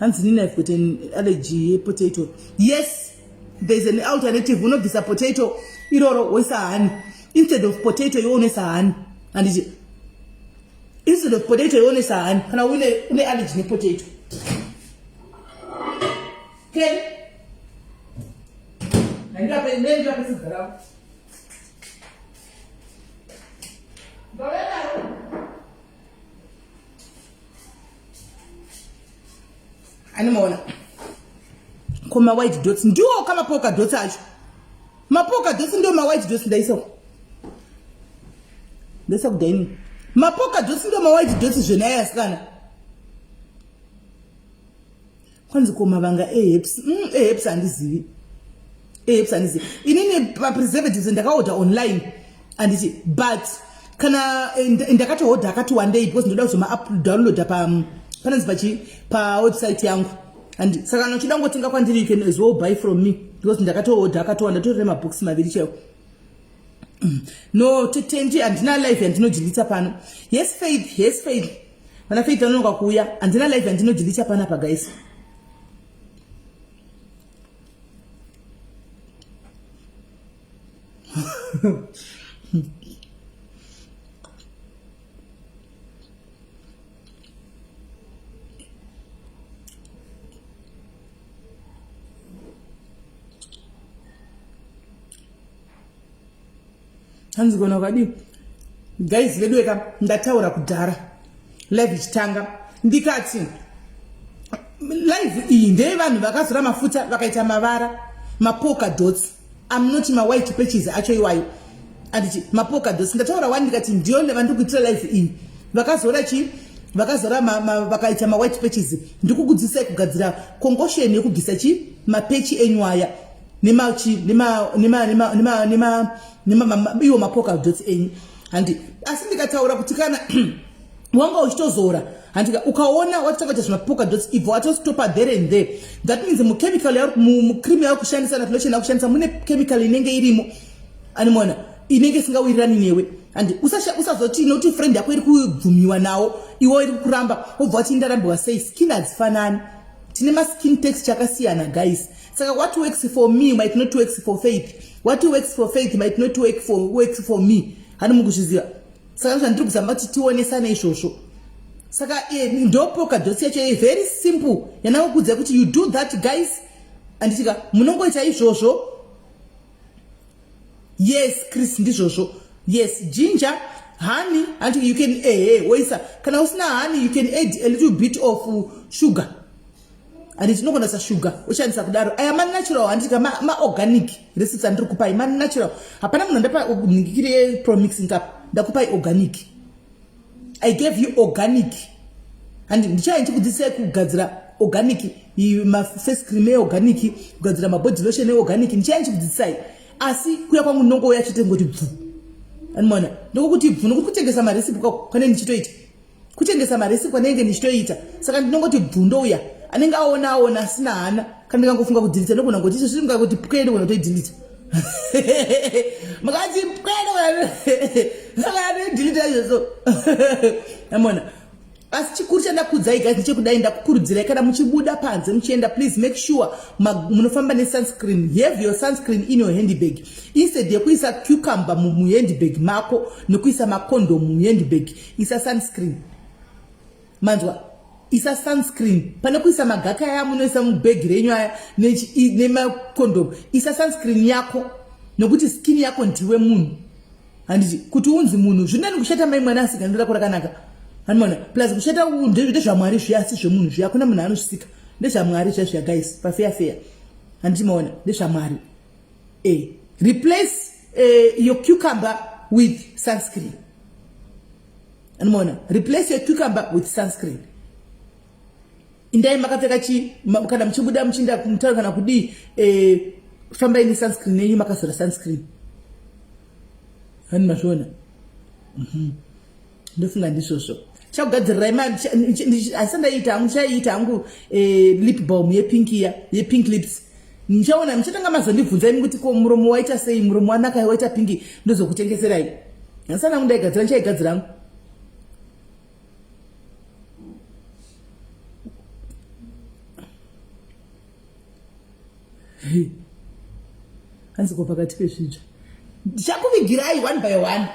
hanzi nini I've got an allergy potato yes there's an alternative unobvisa potato iroro woisa hani instead of potato yoonesa hani handiti instead of potato yoonesa hani kana une allergy nepotato okay ndio pesa zarau animaona koma white dots ndio kama polka dots acho mapoka dots ndio ma white dots ndaisa kudaini mapoka dots ndio ma white dots zvena yasikana kwanzi koma vanga herbs andizivi inini preservatives ndakaorder online anditi but kana ndakatoorder akati one day because ndoda kuzoma download pananzi website yangu and saka nochida ngotenga kwandiri you can as well buy from me because ndakatoorder akatowanda torere mabhokisi maviri chaiwo no tetenji andina live yandinojilitsa pano yes faith vana faith vanonga kuuya andina live yandinojilitsa pana pa guys hanzi gona kadi guys vedu eka ndataura kudhara live ichitanga ndikati live iyi ndeye vanhu vakazora mafuta vakaita mavara mapoka dots I'm not my white patches acho iwayo anditi mapoka dots ndataura wani ndikati ndio ndikuitira live iyi vakazora chi vakazora vakaita ma white patches ndikukudzidzisai kugadzira concoction yekubvisa chi mapechi enyuaya iwo mapoka dots enyu handi asi ndikataura kuti kana wanga uchitozora handika ukaona watakaita zvimapoka dots ibvo watostopa there and there. That means muchemical mukrimu yauri kushandisa natulotion yauri kushandisa mune chemical inenge irimo animona inenge isingawirirani newe and usazoti inoti friend yako iri kubvumiwa nawo iwo iri kuramba wobva wati ndarambiwa sei. Skin hadzifanani, tine maskin texture akasiyana guys. Saka what works for me might not work for Faith, what works for Faith might not work for me. Hani mukuzviziva. Saka zvandiri kuzama kuti tionesane izvozvo. Saka ndopoka dots yacho very simple yanakukudza kuti you do that guys and tika munongoita izvozvo. Yes Chris ndizvozvo. Yes ginger honey and you can woisa kana usina honey you can add a little bit of sugar and it's not going to sugar ushandisa kudaro. I am natural andika ma organic recipes andiri kupai man natural hapana munhu ndapa nikire pro mixing up ndakupai organic. I gave you organic and ndichaiti kudzisa kugadzira organic ma face cream organic kugadzira ma body lotion organic ndichaiti kudzisai asi kuya kwangu nongo yachitengoti bvu animona ndokuti bvu nokuti kutengesa ma recipe kwane ndichitoita kutengesa ma recipe kwanenge ndichitoita saka ndinongoti bvu ndouya anenge aona sina hana kana ndikangofunga kudelete ndokuna ngoti izvo zvinga kuti pwede kuna kutoidelete makati pwede saka delete izvo amona asi chikuru chandakudzai guys ndechekudai ndakukurudzirai kana muchibuda panze muchienda please make sure munofamba nesunscreen. Have your sunscreen in your handbag instead yekuisa cucumber muhandbag mako nekuisa makondom muhandbag. Isa sunscreen manzwa, isa sunscreen pane kuisa magaka yamunoisa mubhegi renyu aya nemakondom. Isa sunscreen yako nokuti skin yako ndiwe munhu handiti kuti unzi munhu zvinani kushata mai mwana asikandoda kurakanaka hanimona plus kushata ndezvamwari zviya asi zvemunhu zviya kuna munhu anozvisika ndezvamwari zviya guys pafair handiti maona ndezvamwari. Replace your cucumber with sunscreen hanimona replace your cucumber with sunscreen. Indai makapfeka kana muchibuda muchinda kumutaura kana kudii fambai nesunscreen yenyu makazora sunscreen hani mazviona. Ndofunga ndizvozvo chakugadzirirai asandaita hangu ndichaita hangu lip balm yepink lips. Ndichaona muchatanga mazondibvunzai kuti ko muromo waita sei, muromo wanaka waita pinki ndozokutengeserai. Asana hangu ndaigadzira ndichaigadzira hangu. Hanzi ko pakati pezvizvo ndichakuvigirai one by one.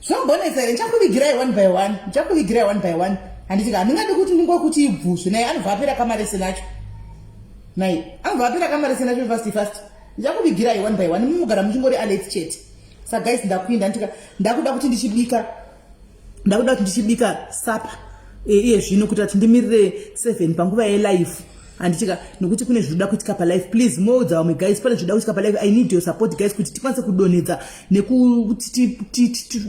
Zvambonesa ndichakuvigirai one by one. Ndichakuvigirai one by one. Handiti handingadi kuti ndingokuti ibvuzve naye anobva apera kamarese nacho. Naye anobva apera kamarese nacho fast. Ndichakuvigirai one by one. Mumugara muchingori alert chat. Saka guys ndakuinda ndakuda kuti ndichibika sapa iye zvino kuti tindimirire 7 panguva yelive. Andichika nokuti kune zvoda kuitika palive please moudza vamwe guys pane zvoda kuitika palive. I need your support guys kuti tikwanise kudonedza nekuti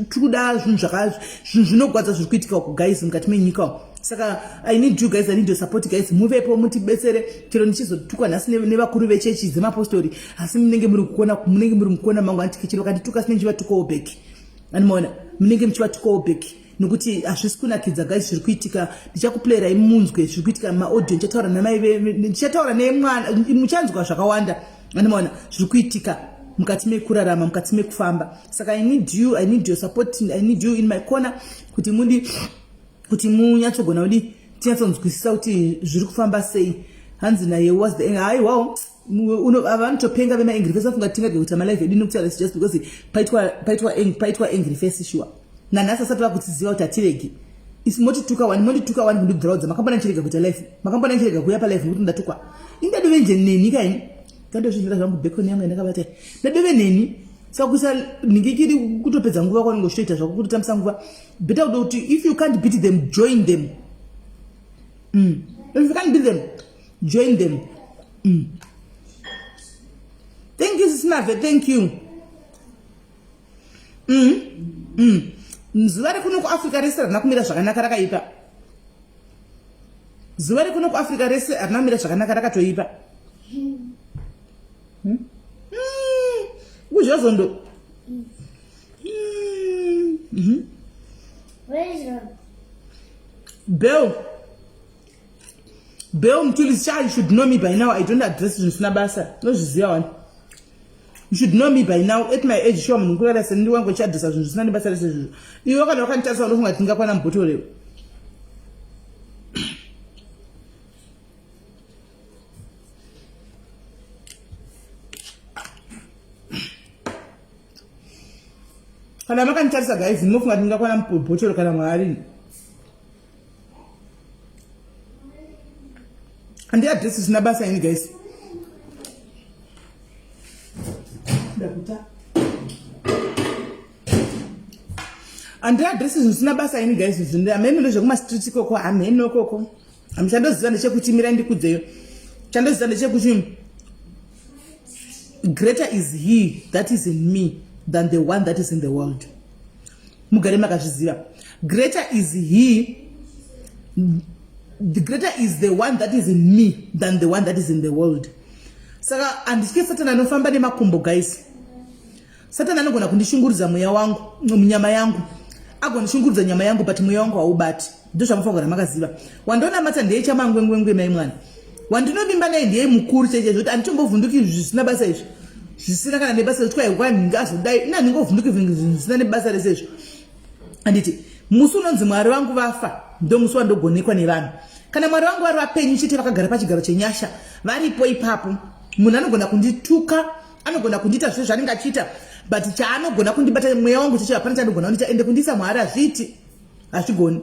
tikuda zvinhu zvinogwadza zviri kuitika guys mukati menyika. Saka I need you guys, I need your support guys. Muvepo mutibetsere chero ndichizotukwa nhasi nevakuru vechechi dzemapostori asi munenge muri kuona mangu anditi chero kandituka sine nchivatukawo back animaona munenge muchivatukawo back nokuti hazvisi kunakidza guys zviri kuitika. Ndichakuplayirai munzwe zviri kuitika maaudio. Ndichataura nemwana muchanzwa zvakawanda animaona zviri kuitika mukati mekurarama mukati mekufamba. Saka I need your support, I need you in my corner kuti munyatsogona kuti tinyatsonzwisisa kuti zviri kufamba sei. Hanzi naye was the hai wow vanotopenga vemaangry face vafunga tingade kuita malive edu nokuti just because paitwa angry face sure nanhasi asati vakutsiziva kuti hatiregi motituka wani kundibviraudza makambona nchirega kuita life, makambona nchirega kuuya palive kuti ndatukwa indadove neni kaini kandozvindira zvangu bhekoni yangu yandakabata ndadove neni. Saka kuisa ningikiri kutopedza nguva kwanenge uchitoita zvako kutotambisa nguva. Better kuda kuti if you can't beat them join them. If you can't beat them join them. Thank you Smave, thank you. Zuva rekuno kuAfrica rese harina kumira zvakanaka rakaipa. Zuva rekuno kuAfrica rese harina kumira zvakanaka rakatoipa. Kujozondo. Where is Rob? Bell Mtulis child, you should know me by now. I don't address you in Snabasa. No, she's the one. You should know me by now. At my age, show me who I send you one which address is Snabasa. You are going to tell us all who I think upon Putore. Kana makantarisa guys, mufunga tingakwana mpotoro kana mwari. And the address is Nabasa in guys. And the address is Nabasa in guys. Is in there. Many of my street coco. I'm in no coco. I'm Chandos than the check with Mirandi Kude. Chandos than the check with him. Greater is he that is in me than the one that is in the world. Mugarema Kashizira. Greater is he. The greater is the one that is in me than the one that is in the world. Saka andike Satan anofamba nemakumbo guys. Satan anogona kundishungurudza mweya wangu, munyama yangu. Agonishungurudza nyama yangu but mweya wangu haubati. Ndosha mufongora makaziva. Wandona mata ndiye chamangwengwengwe mai mwana. Wandinovimba naye ndiye mukuru cheche zvoti anditombovhunduki zvisina basa izvi. Zvisina kana nebasa rechitwa kwani ngazodai. Ina ndingovhunduki zvisina nebasa resezvo. Anditi musi unonzi mwari wangu vafa ndo musi wandogonekwa nevanhu. Kana mwari wangu vari vapenyu chete vakagara pachigaro chenyasha varipo ipapo, munhu anogona kundituka, anogona kundiita zviro zvaanenge achiita, but chaanogona kundibata mweya wangu cheche hapana chaanogona kundiita, ende kundiisa mwari hazviti, hazvigoni.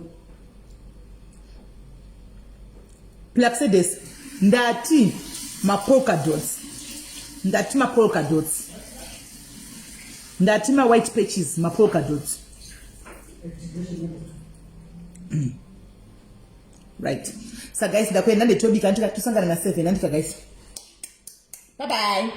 Plaxedes ndati mapolka dots, ndati mapolka dots, ndati ma white patches, mapolka dots. Right. So guys, ndakwenda ndetobika ndikatosangana na 7 andika guys. Bye bye.